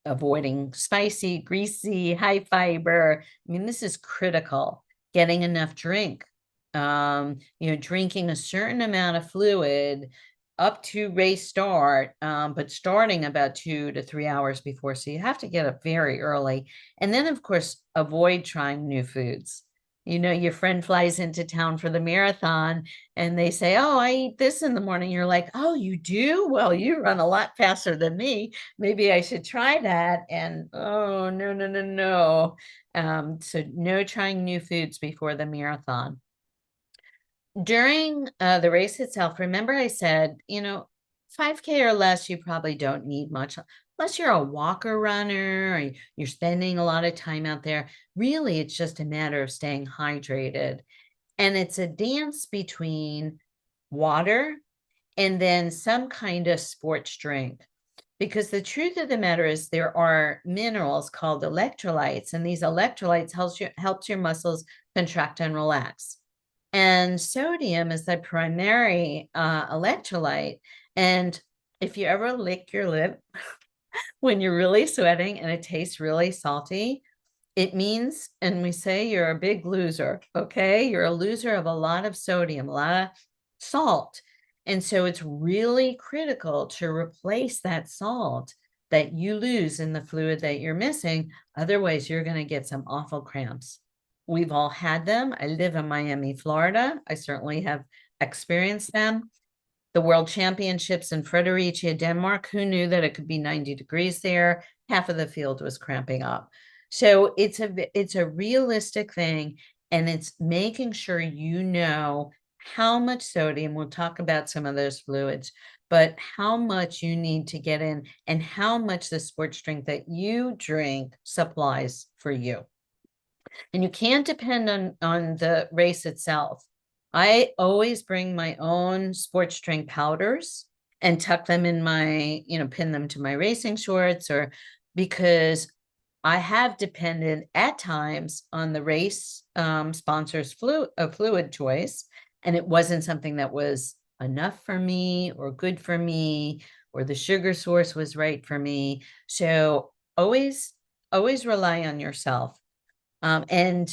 S3: avoiding spicy, greasy, high fiber. I mean, this is critical. Getting enough drink, drinking a certain amount of fluid up to race start, but starting about 2 to 3 hours before. So you have to get up very early. And then, of course, avoid trying new foods. Your friend flies into town for the marathon and they say, oh, I eat this in the morning. You're like, oh, you do? Well, you run a lot faster than me. Maybe I should try that. And oh, no, no, no, no. So no trying new foods before the marathon. During the race itself, remember I said, 5K or less, you probably don't need much. Unless you're a walker runner or you're spending a lot of time out there. Really, it's just a matter of staying hydrated. And it's a dance between water and then some kind of sports drink. Because the truth of the matter is there are minerals called electrolytes, and these electrolytes helps your muscles contract and relax. And sodium is the primary electrolyte. And if you ever lick your lip when you're really sweating and it tastes really salty, it means, and we say you're a big loser, okay? You're a loser of a lot of sodium, a lot of salt. And so it's really critical to replace that salt that you lose in the fluid that you're missing. Otherwise, you're going to get some awful cramps. We've all had them. I live in Miami, Florida. I certainly have experienced them. The World Championships in Fredericia, Denmark, who knew that it could be 90 degrees there? Half of the field was cramping up. So it's a realistic thing, and it's making sure you know how much sodium, we'll talk about some of those fluids, but how much you need to get in and how much the sports drink that you drink supplies for you. And you can't depend on the race itself. I always bring my own sports drink powders and tuck them in my, pin them to my racing shorts, or because I have depended at times on the race sponsor's fluid choice, and it wasn't something that was enough for me or good for me, or the sugar source was right for me. So always rely on yourself. And,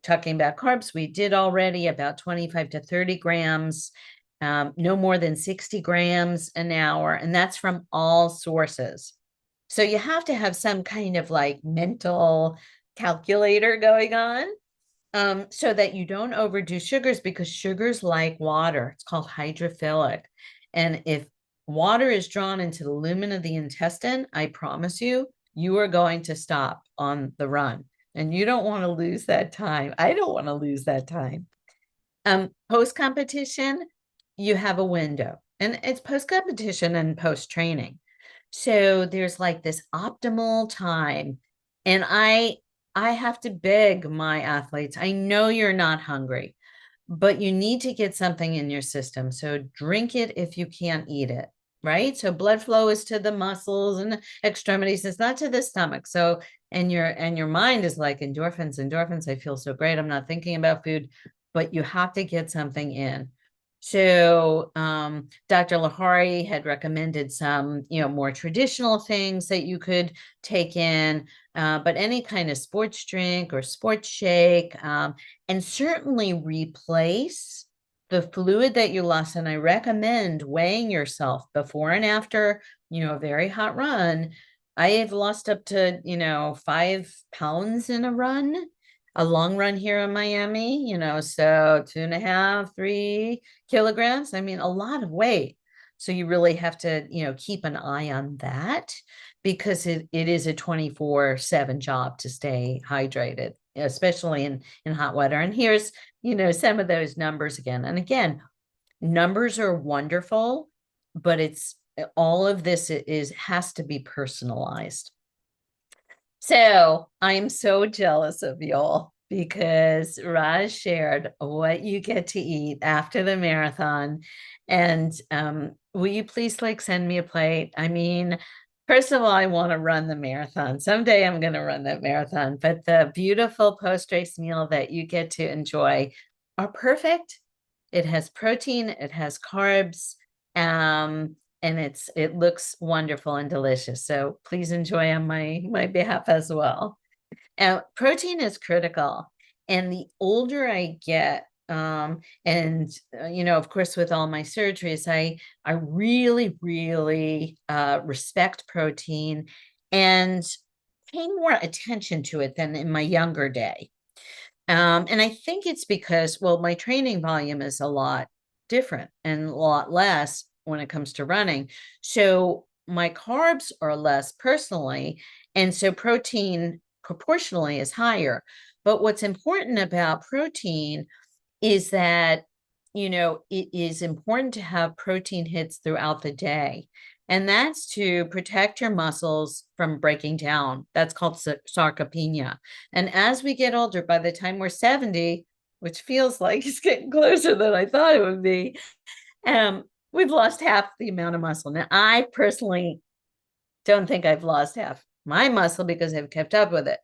S3: talking about carbs, we did already about 25 to 30 grams, no more than 60 grams an hour. And that's from all sources. So you have to have some kind of like mental calculator going on, so that you don't overdo sugars, because sugars like water. It's called hydrophilic. And if water is drawn into the lumen of the intestine, I promise you, you are going to stop on the run. And you don't want to lose that time. I don't want to lose that time. Post-competition, you have a window. And it's post-competition and post-training. So there's like this optimal time. And I have to beg my athletes, I know you're not hungry, but you need to get something in your system. So drink it if you can't eat it, right? So blood flow is to the muscles and the extremities. It's not to the stomach. So, and your mind is like endorphins. I feel so great. I'm not thinking about food, but you have to get something in. So Dr. Lahari had recommended some, more traditional things that you could take in, but any kind of sports drink or sports shake, and certainly replace the fluid that you lost, and I recommend weighing yourself before and after, a very hot run. I have lost up to, 5 pounds in a long run here in Miami, so 2.5, 3 kilograms. I mean, a lot of weight. So you really have to, keep an eye on that, because it is a 24/7 job to stay hydrated, especially in hot weather. And here's, some of those numbers again. And again, numbers are wonderful, but it's all of this has to be personalized. So I am so jealous of y'all, because Raj shared what you get to eat after the marathon. And will you please send me a plate? I mean, first of all, I want to run the marathon. Someday I'm going to run that marathon, but the beautiful post-race meal that you get to enjoy are perfect. It has protein, it has carbs, and it looks wonderful and delicious. So please enjoy on my behalf as well. Protein is critical, and the older I get, and of course, with all my surgeries, I really, really respect protein and pay more attention to it than in my younger day. And I think it's because, well, my training volume is a lot different and a lot less when it comes to running. So my carbs are less personally, and so protein proportionally is higher. But what's important about protein is that, it is important to have protein hits throughout the day. And that's to protect your muscles from breaking down. That's called sarcopenia. And as we get older, by the time we're 70, which feels like it's getting closer than I thought it would be, we've lost half the amount of muscle. Now, I personally don't think I've lost half my muscle because I've kept up with it.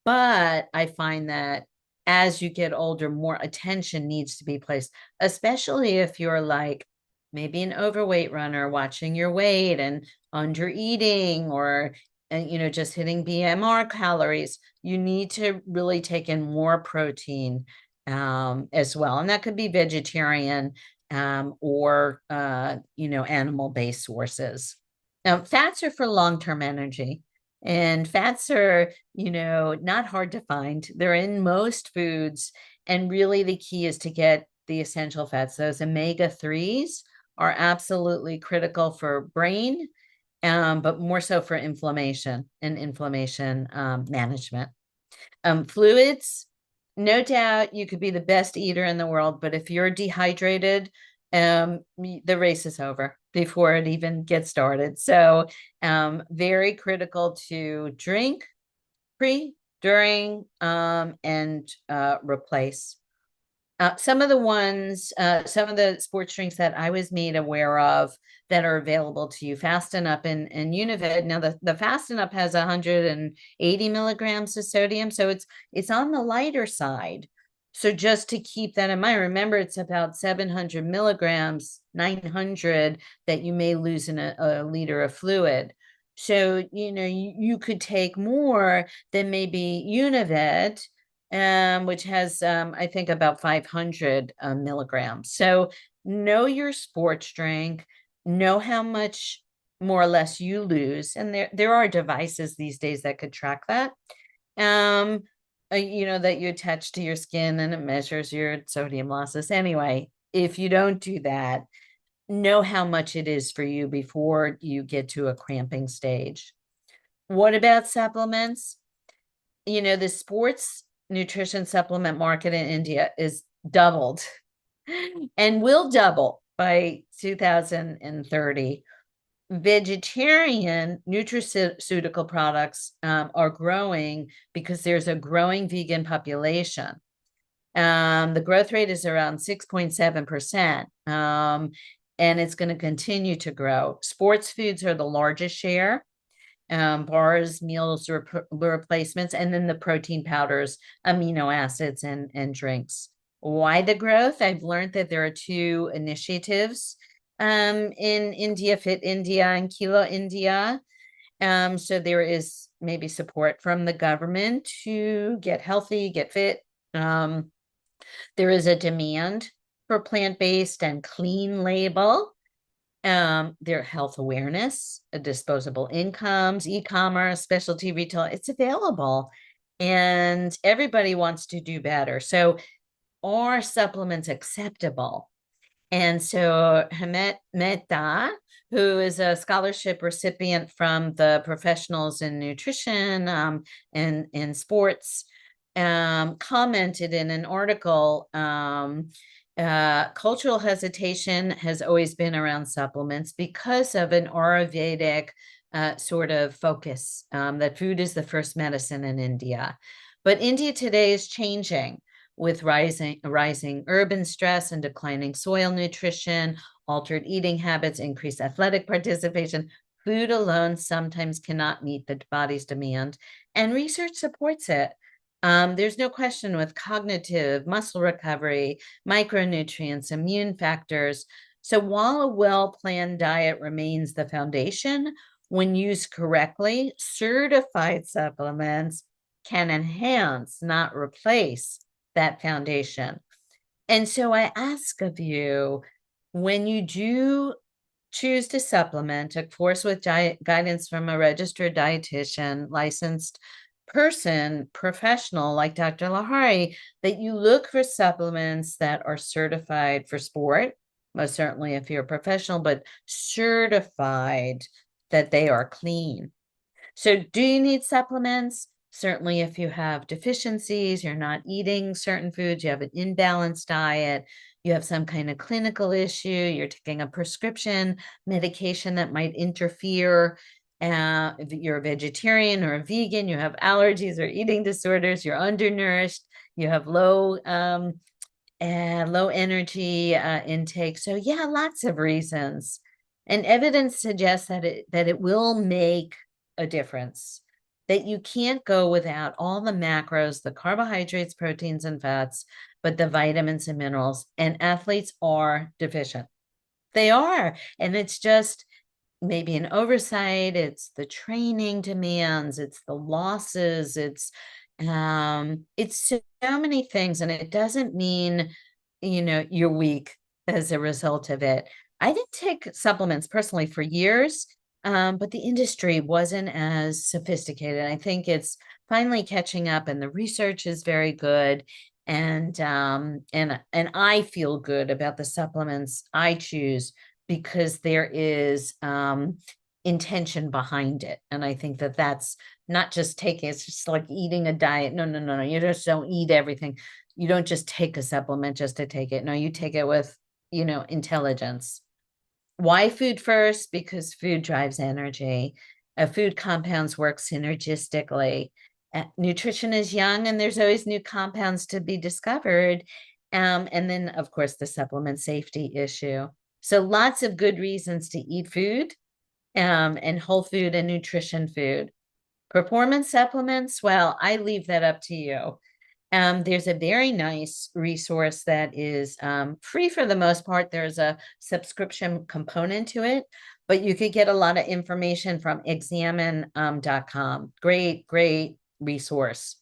S3: But I find that as you get older, more attention needs to be placed, especially if you're maybe an overweight runner, watching your weight and under eating, or just hitting BMR calories. You need to really take in more protein as well. And that could be vegetarian or animal-based sources. Now, fats are for long-term energy. And fats are, not hard to find. They're in most foods. And really the key is to get the essential fats. Those omega-3s are absolutely critical for brain, but more so for inflammation and inflammation management. Fluids, no doubt you could be the best eater in the world, but if you're dehydrated, the race is over before it even gets started. So very critical to drink pre, during, and replace. Some of the sports drinks that I was made aware of that are available to you, Fasten Up and Univid. Now the Fasten Up has 180 milligrams of sodium, so it's on the lighter side. So just to keep that in mind, remember it's about 700 milligrams, 900 that you may lose in a liter of fluid. So, you could take more than maybe Univid, which has, I think, about 500 milligrams. So know your sports drink, know how much more or less you lose. And there are devices these days that could track that, that you attach to your skin, and it measures your sodium losses. Anyway, if you don't do that, know how much it is for you before you get to a cramping stage. What about supplements? The sports nutrition supplement market in India is doubled and will double by 2030. Vegetarian nutraceutical products are growing because there's a growing vegan population. The growth rate is around 6.7%, and it's going to continue to grow. Sports foods are the largest share. Bars, meals, replacements, and then the protein powders, amino acids, and drinks. Why the growth? I've learned that there are 2 initiatives in India, Fit India and Kilo India. So there is maybe support from the government to get healthy, get fit. There is a demand for plant-based and clean label. Their health awareness, disposable incomes, e-commerce, specialty retail, it's available. And everybody wants to do better. So are supplements acceptable? And so Hamet Mehta, who is a scholarship recipient from the Professionals in Nutrition and in Sports, commented in an article, cultural hesitation has always been around supplements because of an Ayurvedic sort of focus, that food is the first medicine in India. But India today is changing with rising urban stress and declining soil nutrition, altered eating habits, increased athletic participation. Food alone sometimes cannot meet the body's demand, and research supports it. There's no question with cognitive, muscle recovery, micronutrients, immune factors. So while a well-planned diet remains the foundation, when used correctly, certified supplements can enhance, not replace, that foundation. And so I ask of you, when you do choose to supplement, of course, with guidance from a registered dietitian, licensed person, professional like Dr. Lahari, that you look for supplements that are certified for sport, most certainly if you're a professional, but certified that they are clean. So do you need supplements? Certainly, if you have deficiencies, you're not eating certain foods, you have an imbalanced diet, you have some kind of clinical issue, you're taking a prescription medication that might interfere, if you're a vegetarian or a vegan, you have allergies or eating disorders, you're undernourished, you have low energy intake. So yeah, lots of reasons. And evidence suggests that it will make a difference, that you can't go without all the macros, the carbohydrates, proteins, and fats, but the vitamins and minerals. And athletes are deficient. They are. And it's just maybe an oversight. It's the training demands, it's the losses, it's so many things. And it doesn't mean, you're weak as a result of it. I didn't take supplements personally for years, but the industry wasn't as sophisticated. I think it's finally catching up, and the research is very good. And I feel good about the supplements I choose because there is intention behind it. And I think that that's not just taking, it's just like eating a diet. No. You just don't eat everything. You don't just take a supplement just to take it. No, you take it with, intelligence. Why food first? Because food drives energy. Food compounds work synergistically. Nutrition is young, and there's always new compounds to be discovered. And then, of course, the supplement safety issue. So lots of good reasons to eat food, and whole food and nutrition food. Performance supplements, well, I leave that up to you. There's a very nice resource that is free for the most part. There's a subscription component to it, but you could get a lot of information from examine.com. Great resource.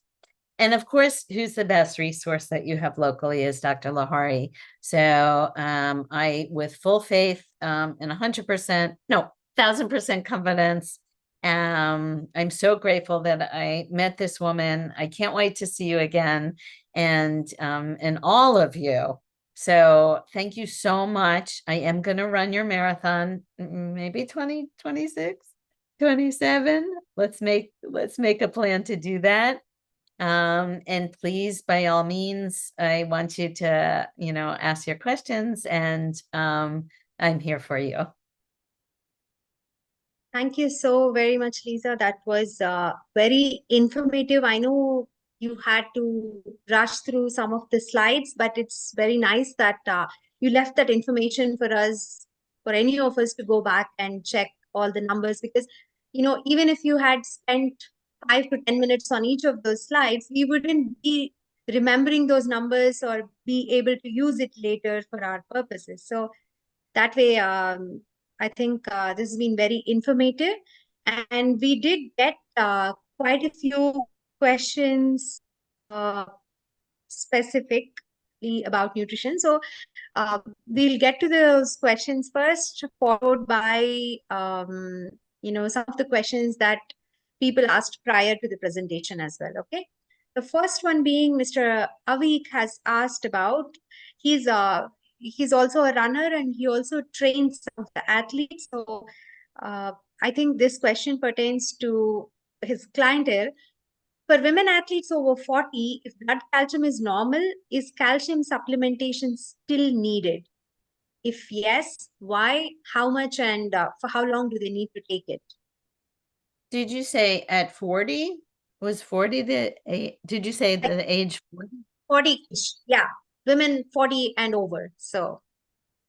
S3: And of course, who's the best resource that you have locally is Dr. Lahari. So I, with full faith and 100%, no, 1,000% confidence, I'm so grateful that I met this woman. I can't wait to see you again, and all of you. So thank you so much. I am going to run your marathon, maybe 2026, 27. Let's make a plan to do that. And please, by all means, I want you to, ask your questions, and I'm here for you.
S2: Thank you so very much, Lisa. That was very informative. I know you had to rush through some of the slides, but it's very nice that you left that information for us, for any of us to go back and check all the numbers, because, even if you had spent 5 to 10 minutes on each of those slides, we wouldn't be remembering those numbers or be able to use it later for our purposes. So that way, I think this has been very informative, and we did get quite a few questions specifically specifically about nutrition. So we'll get to those questions first, followed by some of the questions that people asked prior to the presentation as well. Okay. The first one being Mr. Avik has asked about, he's also a runner and he also trains some of the athletes. So I think this question pertains to his clientele. For women athletes over 40, if blood calcium is normal, is calcium supplementation still needed? If yes, why, how much, and for how long do they need to take it?
S3: Did you say at 40? Was 40 did you say the age 40?
S2: 40, yeah, women 40 and over. So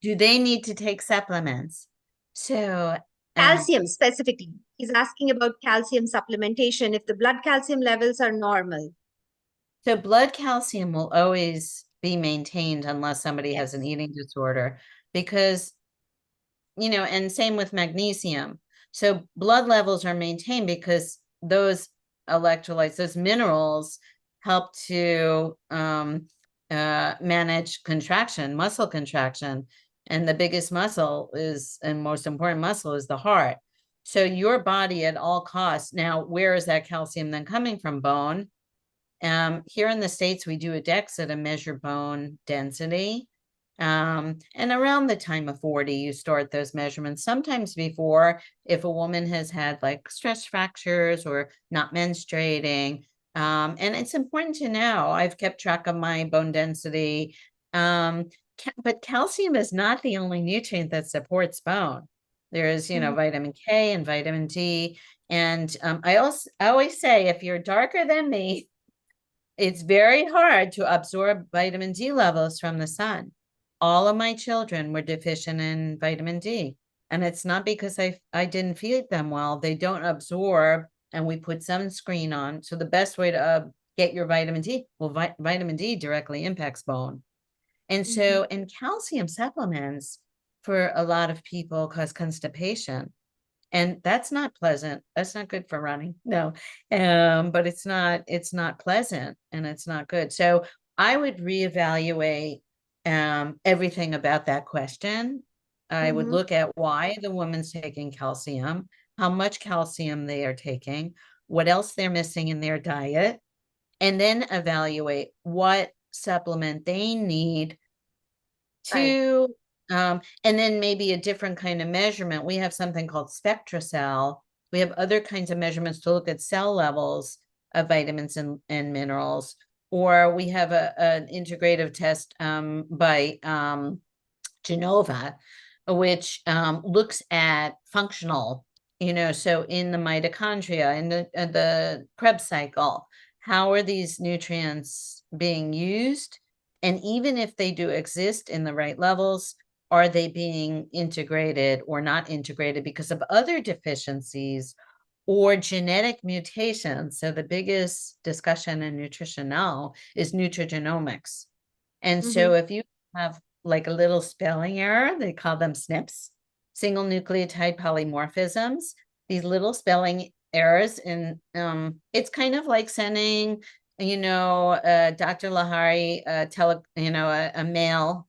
S3: Do they need to take supplements? So
S2: calcium specifically, he's asking about calcium supplementation if the blood calcium levels are normal.
S3: So blood calcium will always be maintained unless somebody has an
S2: Yes.
S3: eating disorder, because, and same with magnesium. So blood levels are maintained because those electrolytes, those minerals, help to manage contraction, muscle contraction. And the biggest muscle is, and most important muscle, is the heart. So your body at all costs. Now, where is that calcium then coming from? Bone. Here in the States, we do a DEXA to measure bone density. And around the time of 40, you start those measurements. Sometimes before, if a woman has had like stress fractures or not menstruating. And it's important to know, I've kept track of my bone density. But calcium is not the only nutrient that supports bone. There is, vitamin K and vitamin D. And I always say, if you're darker than me, it's very hard to absorb vitamin D levels from the sun. All of my children were deficient in vitamin D. And it's not because I didn't feed them well. They don't absorb, and we put sunscreen on. So the best way to get your vitamin D, well, vitamin D directly impacts bone. And so, and calcium supplements for a lot of people cause constipation. And that's not pleasant. That's not good for running. No. But it's not pleasant, and it's not good. So I would reevaluate everything about that question. I would look at why the woman's taking calcium, how much calcium they are taking, what else they're missing in their diet, and then evaluate what supplement they need to and then maybe a different kind of measurement. We have something called SpectraCell. We have other kinds of measurements to look at cell levels of vitamins and minerals. Or we have an integrative test by Genova, which looks at functional, so in the mitochondria, in the Krebs cycle, how are these nutrients being used? And even if they do exist in the right levels, are they being integrated or not integrated because of other deficiencies or genetic mutations? So the biggest discussion in nutrition now is nutrigenomics. And so if you have like a little spelling error, they call them SNPs, single nucleotide polymorphisms, these little spelling errors. And it's kind of like sending Dr. Lahari, a mail,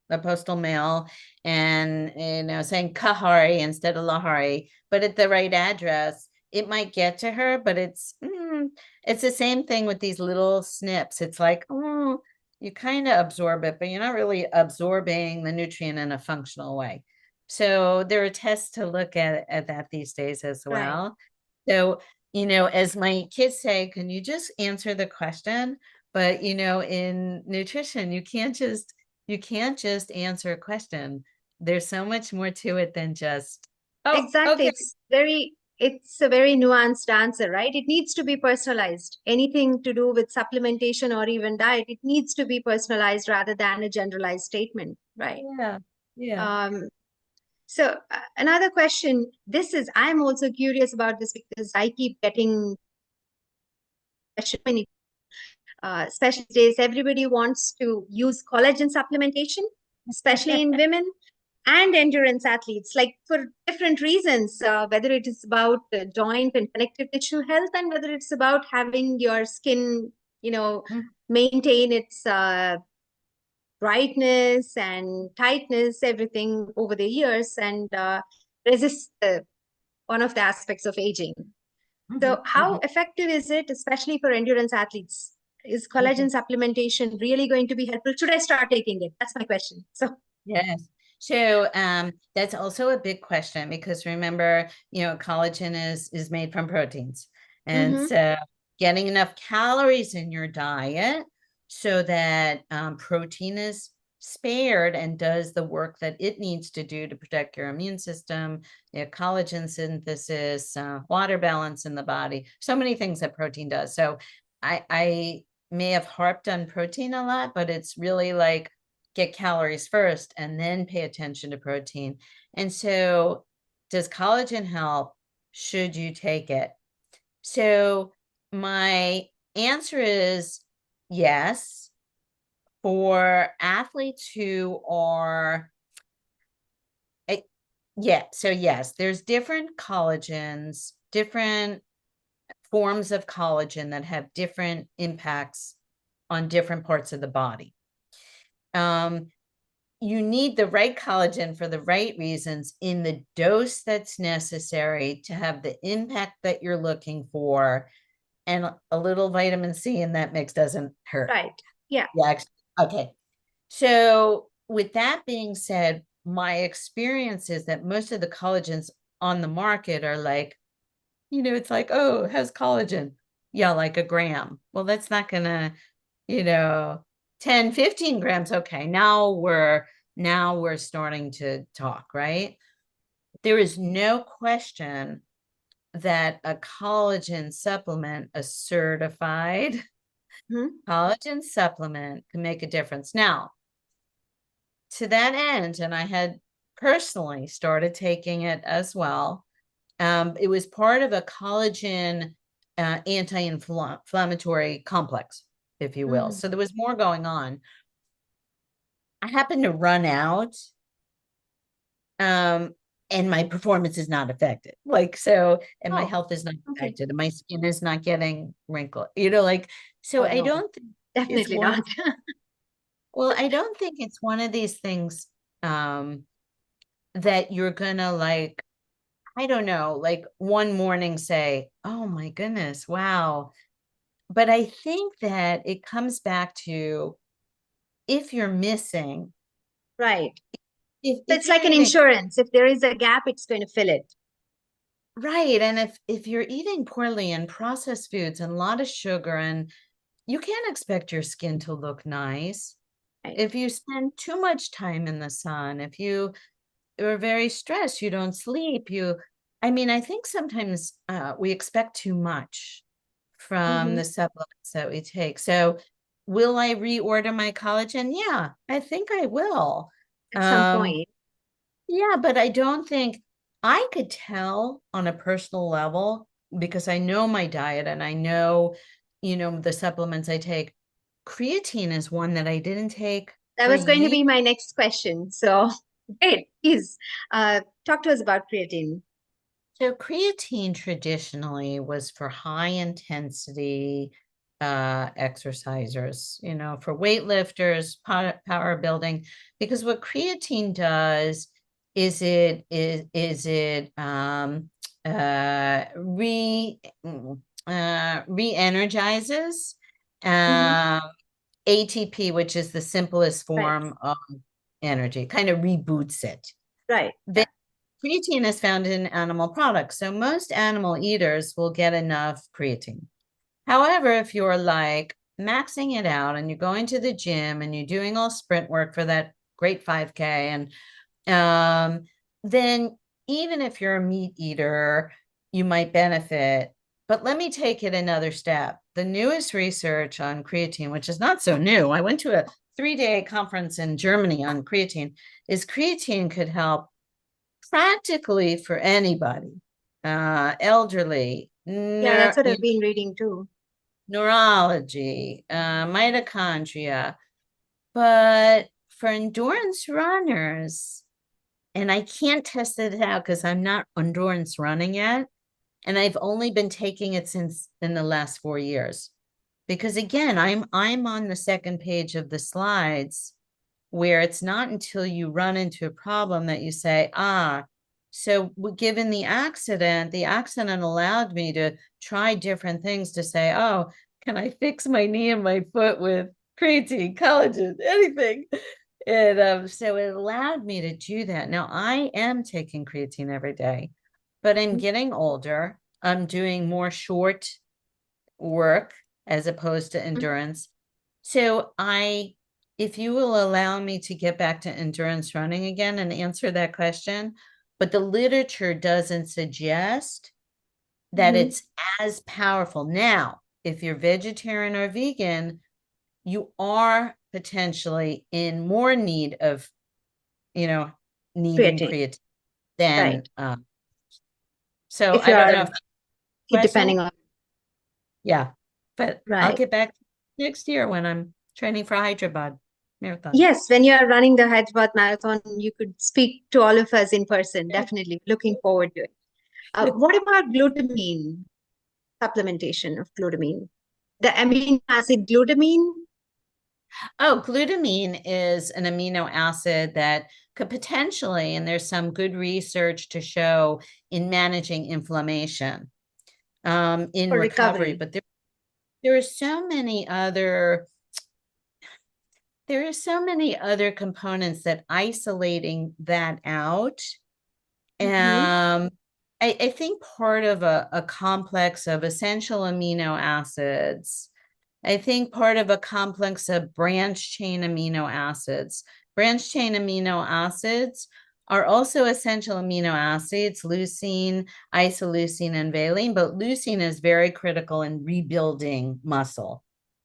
S3: a postal mail, and, saying Kahari instead of Lahari, but at the right address, it might get to her, but it's the same thing with these little SNPs. It's like, you kind of absorb it, but you're not really absorbing the nutrient in a functional way. So there are tests to look at that these days as well. Right. So, as my kids say, can you just answer the question? But, in nutrition, you can't just answer a question. There's so much more to it than just,
S2: exactly.
S3: Okay.
S2: It's a very nuanced answer, right? It needs to be personalized. Anything to do with supplementation or even diet, it needs to be personalized rather than a generalized statement, right?
S3: Yeah.
S2: So another question, I'm also curious about this because I keep getting questions, especially these days, everybody wants to use collagen supplementation, especially in women and endurance athletes, like for different reasons, whether it is about joint and connective tissue health, and whether it's about having your skin maintain its brightness and tightness, everything over the years, and resist one of the aspects of aging. So how effective is it, especially for endurance athletes? Is collagen supplementation really going to be helpful? Should I start taking it? That's my question. So
S3: Yes. So that's also a big question, because remember, collagen is made from proteins. And so getting enough calories in your diet so that protein is spared and does the work that it needs to do to protect your immune system, collagen synthesis, water balance in the body, so many things that protein does. So I may have harped on protein a lot, but it's really like get calories first and then pay attention to protein. And so does collagen help? Should you take it? So my answer is yes. For athletes who are, so yes, there's different collagens, different forms of collagen that have different impacts on different parts of the body. You need the right collagen for the right reasons in the dose that's necessary to have the impact that you're looking for. And a little vitamin C in that mix doesn't hurt.
S2: Right. Yeah.
S3: Yeah. Okay. So with that being said, my experience is that most of the collagens on the market are like, it's like, oh, it has collagen. Yeah, like a gram. Well, that's not gonna, 10, 15 grams. Okay, now we're starting to talk, right? There is no question that a collagen supplement, a certified collagen supplement, can make a difference. Now, to that end, and I had personally started taking it as well. It was part of a collagen anti-inflammatory complex, if you will. So there was more going on. I happened to run out, and my performance is not affected. And my health is not affected, and my skin is not getting wrinkled. So I don't think
S2: definitely not.
S3: Well, I don't think it's one of these things that you're gonna I don't know, one morning say, oh my goodness, wow. But I think that it comes back to if you're missing.
S2: Right.
S3: If
S2: it's like an insurance. If there is a gap, it's going to fill it.
S3: Right. And if you're eating poorly and processed foods and a lot of sugar, and you can't expect your skin to look nice. Right. If you spend too much time in the sun, if you are very stressed, you don't sleep, I think sometimes we expect too much from the supplements that we take. So will I reorder my collagen? Yeah, I think I will.
S2: At some point.
S3: Yeah, but I don't think I could tell on a personal level, because I know my diet and I know, the supplements I take. Creatine is one that I didn't take.
S2: That was going to be my next question. So great, please talk to us about creatine.
S3: So creatine traditionally was for high intensity exercisers, for weightlifters, power building, because what creatine does is it re-energizes ATP, which is the simplest form of energy, kind of reboots it.
S2: Right.
S3: Creatine is found in animal products, so most animal eaters will get enough creatine. However, if you're maxing it out and you're going to the gym and you're doing all sprint work for that great 5K, and then even if you're a meat eater, you might benefit. But let me take it another step. The newest research on creatine, which is not so new, I went to a 3-day conference in Germany on creatine, is creatine could help practically for anybody, elderly.
S2: Yeah, that's what I've been reading too.
S3: Neurology, mitochondria. But for endurance runners, and I can't test it out because I'm not endurance running yet, and I've only been taking it since in the last 4 years. Because again, I'm on the second page of the slides where it's not until you run into a problem that you say, so given the accident allowed me to try different things to say, oh, can I fix my knee and my foot with creatine, collagen, anything? And so it allowed me to do that. Now I am taking creatine every day, but I'm getting older. I'm doing more short work as opposed to endurance. So if you will allow me to get back to endurance running again and answer that question, but the literature doesn't suggest that it's as powerful. Now, if you're vegetarian or vegan, you are potentially in more need of, needing creatine than,
S2: Right.
S3: so
S2: If
S3: I don't know
S2: you're
S3: if question.
S2: depending on,
S3: Yeah, but I'll
S2: right.
S3: get back next year when I'm training for Hyderabad marathon.
S2: Yes, when you are running the Hyderabad Marathon, you could speak to all of us in person. Definitely looking forward to it. What about glutamine, supplementation of glutamine? The amino acid glutamine?
S3: Oh, glutamine is an amino acid that could potentially, and there's some good research to show in managing inflammation, in
S2: For
S3: recovery,
S2: recovery.
S3: but there are so many other components that isolating that out. I think part of a complex of essential amino acids. I think part of a complex of branch chain amino acids. Branch chain amino acids are also essential amino acids, leucine, isoleucine, and valine, but leucine is very critical in rebuilding muscle.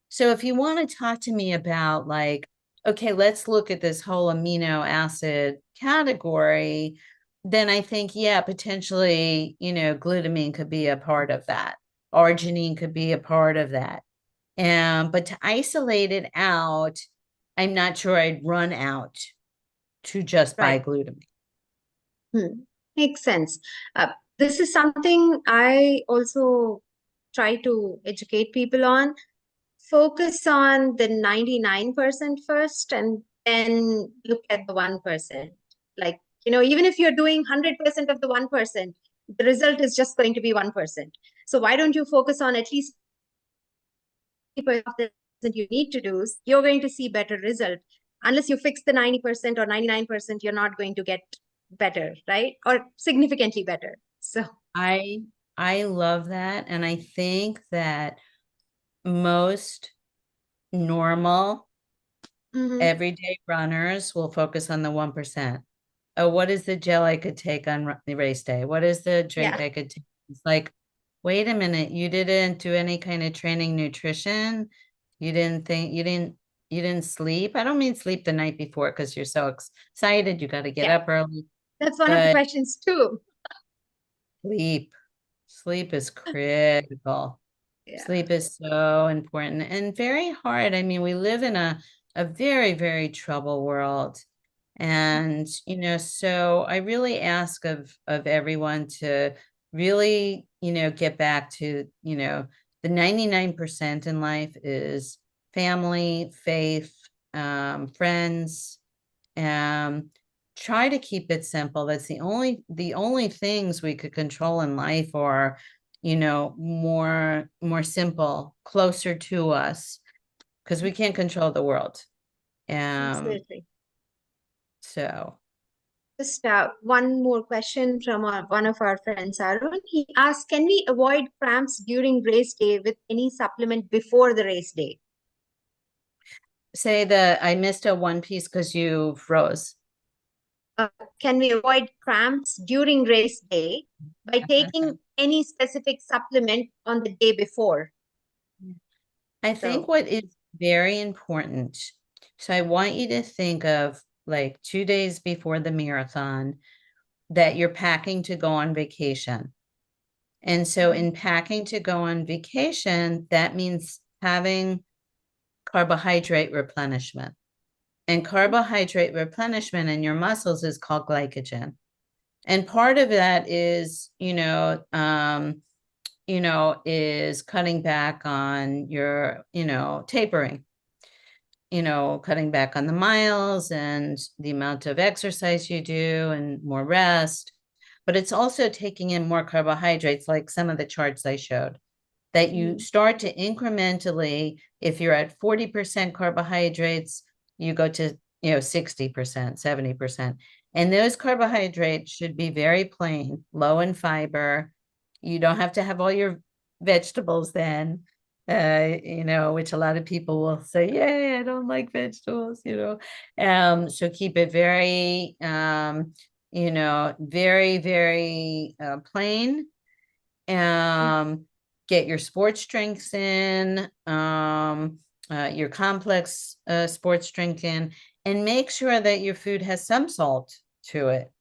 S3: So if you want to talk to me about like, okay, let's look at this whole amino acid category, then I think, yeah, potentially, glutamine could be a part of that. Arginine could be a part of that. But to isolate it out, I'm not sure I'd run out to just buy
S2: Right.
S3: glutamine.
S2: Makes sense. This is something I also try to educate people on. Focus on the 99% first and then look at the 1%. Like, even if you're doing 100% of the 1%, the result is just going to be 1%. So why don't you focus on at least 90% of the that you need to do, you're going to see better result. Unless you fix the 90% or 99%, you're not going to get better, right? Or significantly better. So
S3: I love that. And I think that most normal everyday runners will focus on the 1%. Oh, what is the gel I could take on the race day? What is the drink I could take? It's like, wait a minute, you didn't do any kind of training nutrition. You didn't sleep. I don't mean sleep the night before because you're so excited. You got to get up early.
S2: That's one of the questions too.
S3: Sleep is critical. Sleep is so important and very hard. I mean, we live in a very, very troubled world. And, so I really ask of everyone to really, get back to, the 99% in life is family, faith, friends, try to keep it simple. That's the only things we could control in life are, more simple, closer to us, because we can't control the world.
S2: Absolutely.
S3: So
S2: just one more question from one of our friends, Arun. He asked, can we avoid cramps during race day with any supplement before the race day?
S3: I missed a one piece because you froze.
S2: Can we avoid cramps during race day by taking any specific supplement on the day before?
S3: I think what is very important. So I want you to think of like 2 days before the marathon that you're packing to go on vacation. And so in packing to go on vacation, that means having carbohydrate replenishment. And carbohydrate replenishment in your muscles is called glycogen. And part of that is, is cutting back on your, tapering, cutting back on the miles and the amount of exercise you do and more rest. But it's also taking in more carbohydrates, like some of the charts I showed, that you start to incrementally, if you're at 40% carbohydrates, you go to, 60%, 70%. And those carbohydrates should be very plain, low in fiber. You don't have to have all your vegetables then, which a lot of people will say, yay, I don't like vegetables, So keep it very, very, very plain. Get your sports drinks in, your complex sports drink in, and make sure that your food has some salt to it,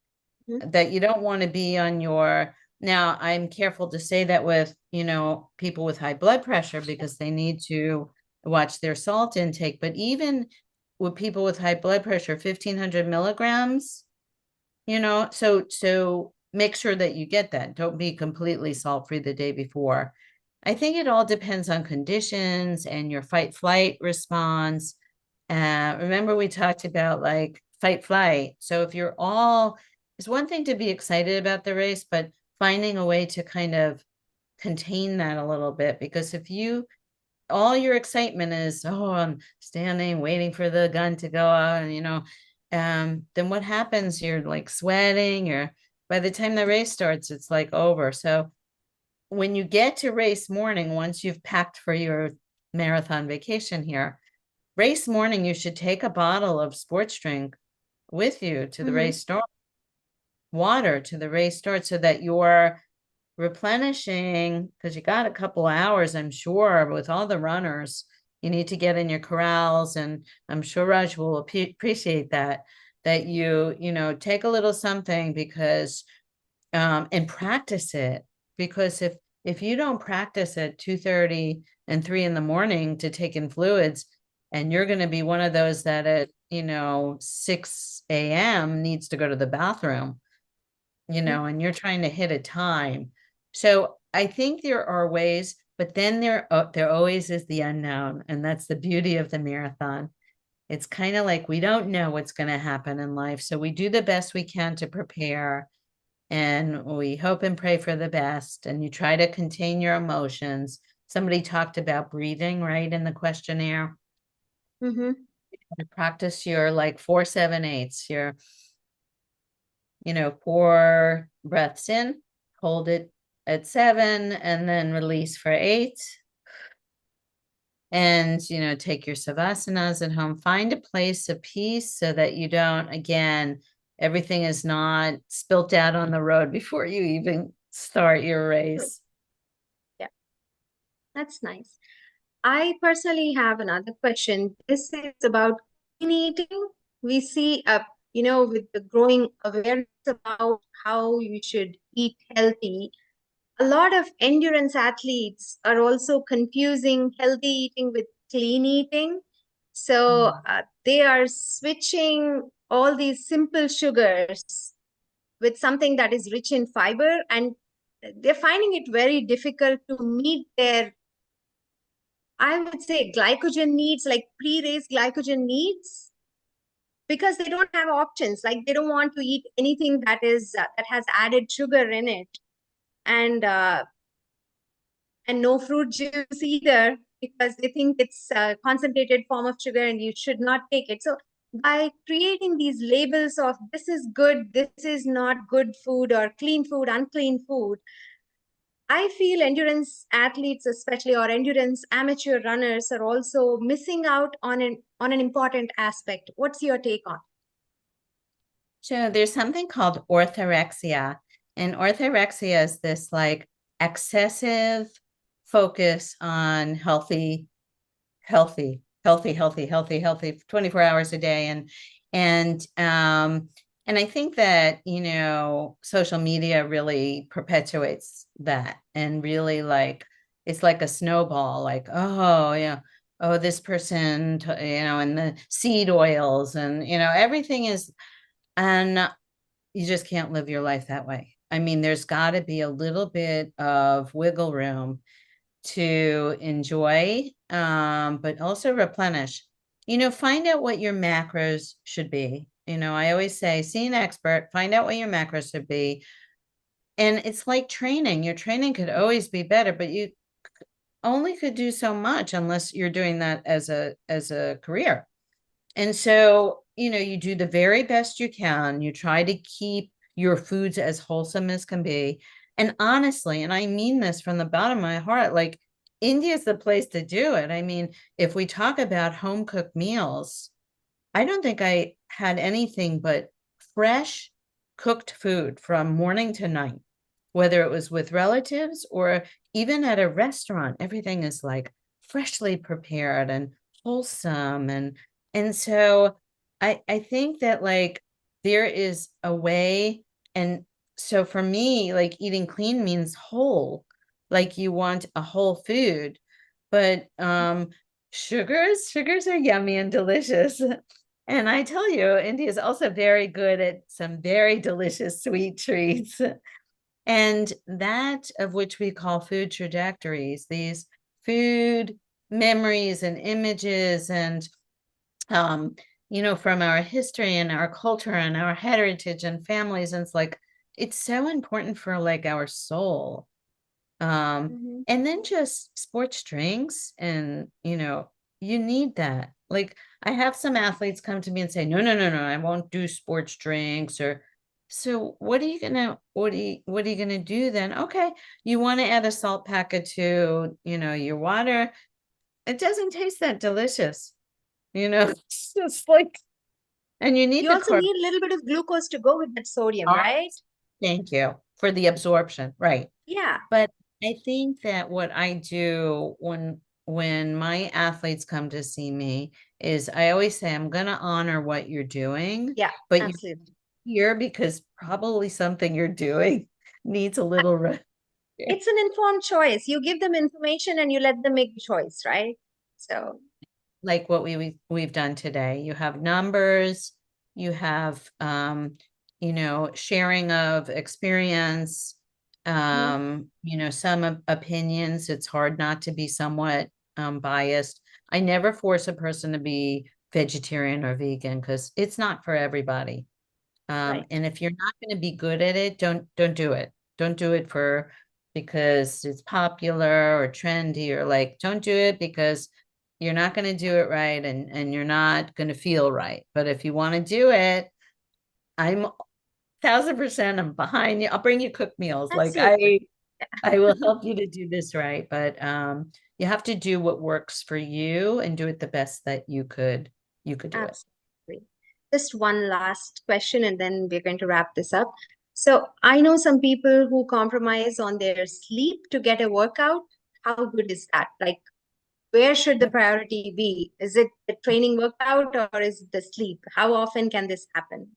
S3: that you don't want to be on your. Now, I'm careful to say that with, people with high blood pressure, because they need to watch their salt intake. But even with people with high blood pressure, 1,500 milligrams, so make sure that you get that. Don't be completely salt-free the day before. I think it all depends on conditions and your fight-flight response. Remember we talked about like fight-flight. So if it's one thing to be excited about the race, but finding a way to kind of contain that a little bit, because if all your excitement is, oh, I'm standing, waiting for the gun to go out, and then what happens? You're like sweating, by the time the race starts, it's like over. So when you get to race morning, once you've packed for your marathon vacation here, race morning, you should take a bottle of sports drink with you to the race start, water to the race start, so that you're replenishing, because you got a couple hours, I'm sure, with all the runners. You need to get in your corrals, and I'm sure Raj will appreciate that you, take a little something, because, and practice it. Because if you don't practice at 2:30 and 3 in the morning to take in fluids, and you're going to be one of those that at, 6 a.m. needs to go to the bathroom, and you're trying to hit a time. So I think there are ways, but then there always is the unknown. And that's the beauty of the marathon. It's kind of like we don't know what's going to happen in life. So we do the best we can to prepare, and we hope and pray for the best. And you try to contain your emotions. Somebody talked about breathing, right, in the questionnaire. You practice your like 4, 7, 8s, your 4 breaths in, hold it at 7, and then release for 8. And, take your savasanas at home. Find a place of peace so that you don't, again, everything is not spilt out on the road before you even start your race.
S2: Yeah, that's nice. I personally have another question. This is about clean eating. We see, with the growing awareness about how you should eat healthy, a lot of endurance athletes are also confusing healthy eating with clean eating. So they are switching all these simple sugars with something that is rich in fiber, and they're finding it very difficult to meet their, I would say, glycogen needs, like pre-race glycogen needs, because they don't have options. Like they don't want to eat anything that has added sugar in it, and no fruit juice either, because they think it's a concentrated form of sugar and you should not take it. So by creating these labels of this is good, this is not good food, or clean food, unclean food, I feel endurance athletes, especially, or endurance amateur runners, are also missing out on an important aspect. What's your take on?
S3: So there's something called orthorexia, and orthorexia is this like excessive focus on healthy 24 hours a day. And I think that, social media really perpetuates that, and really like, it's like a snowball, like, oh, yeah, oh, this person, and the seed oils, and, everything is, and you just can't live your life that way. I mean, there's got to be a little bit of wiggle room to enjoy, but also replenish. Find out what your macros should be. I always say, see an expert, find out what your macros should be. And it's like training. Your training could always be better, but you only could do so much unless you're doing that as a career. And so, you do the very best you can. You try to keep your foods as wholesome as can be. And honestly, and I mean this from the bottom of my heart, like India is the place to do it. I mean, if we talk about home cooked meals, I don't think I had anything but fresh cooked food from morning to night, whether it was with relatives or even at a restaurant. Everything is like freshly prepared and wholesome. And so I think that like there is a way. And so for me, like eating clean means whole, like you want a whole food, but sugars are yummy and delicious. And I tell you, India is also very good at some very delicious sweet treats. And that of which we call food trajectories, these food memories and images and from our history and our culture and our heritage and families. And it's so important for like our soul. And then just sports drinks, and you need that. Like I have some athletes come to me and say, no, no, no, no, I won't do sports drinks. Or so what are you gonna do then? Okay, you want to add a salt packet to your water. It doesn't taste that delicious. It's just like, and you need
S2: You
S3: the
S2: also need a little bit of glucose to go with that sodium, right?
S3: Thank you for the absorption, right?
S2: Yeah.
S3: But I think that what I do when my athletes come to see me is I always say, I'm going to honor what you're doing,
S2: Yeah,
S3: but
S2: absolutely.
S3: you're here because probably something you're doing needs a little rest.
S2: It's an informed choice. You give them information and you let them make the choice, right? So
S3: Like what we've done today. You have numbers, you have sharing of experience, some opinions. It's hard not to be somewhat biased. I never force a person to be vegetarian or vegan because it's not for everybody.
S2: right.
S3: And if you're not going to be good at it, don't do it. Don't do it because it's popular or trendy, or like, don't do it because you're not going to do it right, and you're not going to feel right. But if you want to do it, I'm 1,000% I'm behind you. I'll bring you cooked meals. Like
S2: Absolutely.
S3: I will help you to do this right. But you have to do what works for you and do it the best that you could do it.
S2: Absolutely. Just one last question, and then we're going to wrap this up. So I know some people who compromise on their sleep to get a workout. How good is that? Like, where should the priority be? Is it the training workout or is it the sleep? How often can this happen?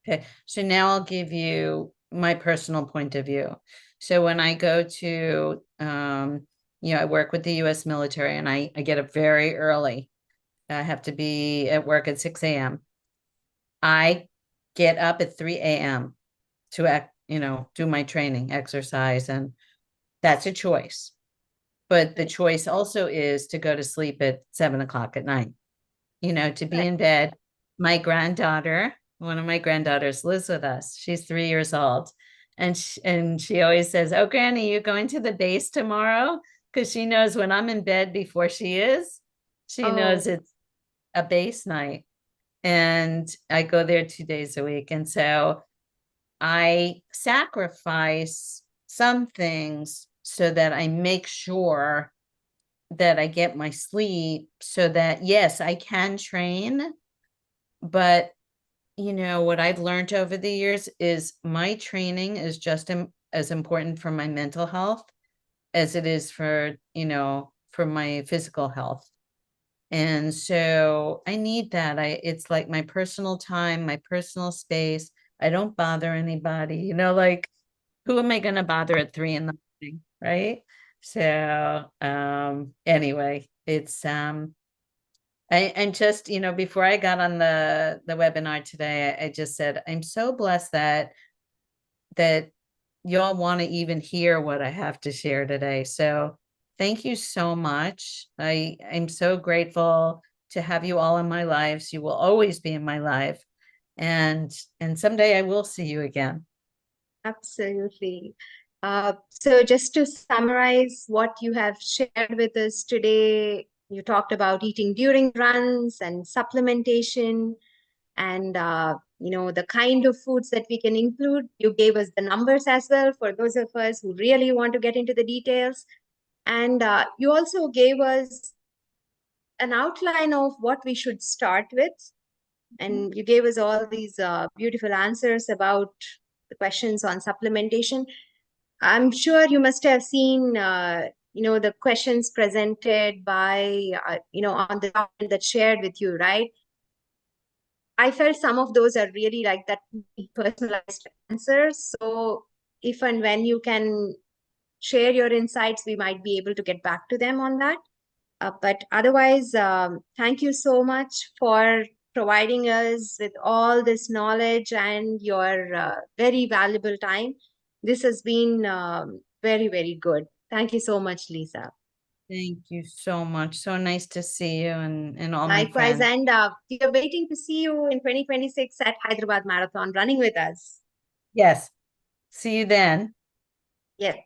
S3: Okay, so now I'll give you my personal point of view. So when I go to, I work with the U.S. military, and I get up very early. I have to be at work at 6 a.m. I get up at 3 a.m. to do my training, exercise, and that's a choice. But the choice also is to go to sleep at 7 o'clock at night, to be
S2: Right.
S3: in bed. My granddaughter, one of my granddaughters lives with us. She's 3 years old. And she always says, "Oh, Granny, you going to the base tomorrow?" Because she knows when I'm in bed before she is, she knows
S2: Oh,
S3: it's a base night. And I go there 2 days a week. And so I sacrifice some things so that I make sure that I get my sleep, so that, yes, I can train. But what I've learned over the years is my training is just as important for my mental health as it is for my physical health. And so I need that. It's like my personal time, my personal space. I don't bother anybody, like, who am I going to bother at 3 in the morning? Right. So, anyway, it's, and just, before I got on the webinar today, I just said, I'm so blessed that y'all want to even hear what I have to share today. So thank you so much. I'm so grateful to have you all in my lives. You will always be in my life. And someday I will see you again.
S2: Absolutely. So just to summarize what you have shared with us today, you talked about eating during runs and supplementation and the kind of foods that we can include. You gave us the numbers as well for those of us who really want to get into the details. And you also gave us an outline of what we should start with. And you gave us all these beautiful answers about the questions on supplementation. I'm sure you must have seen, the questions presented by, on the document that's shared with you, right? I felt some of those are really like that personalized answers. So if and when you can share your insights, we might be able to get back to them on that. But otherwise, thank you so much for providing us with all this knowledge and your very valuable time. This has been very, very good. Thank you so much, Lisa.
S3: Thank you so much. So nice to see you and all my
S2: Likewise,
S3: friends.
S2: and we are waiting to see you in 2026 at Hyderabad Marathon running with us.
S3: Yes. See you then.
S2: Yes.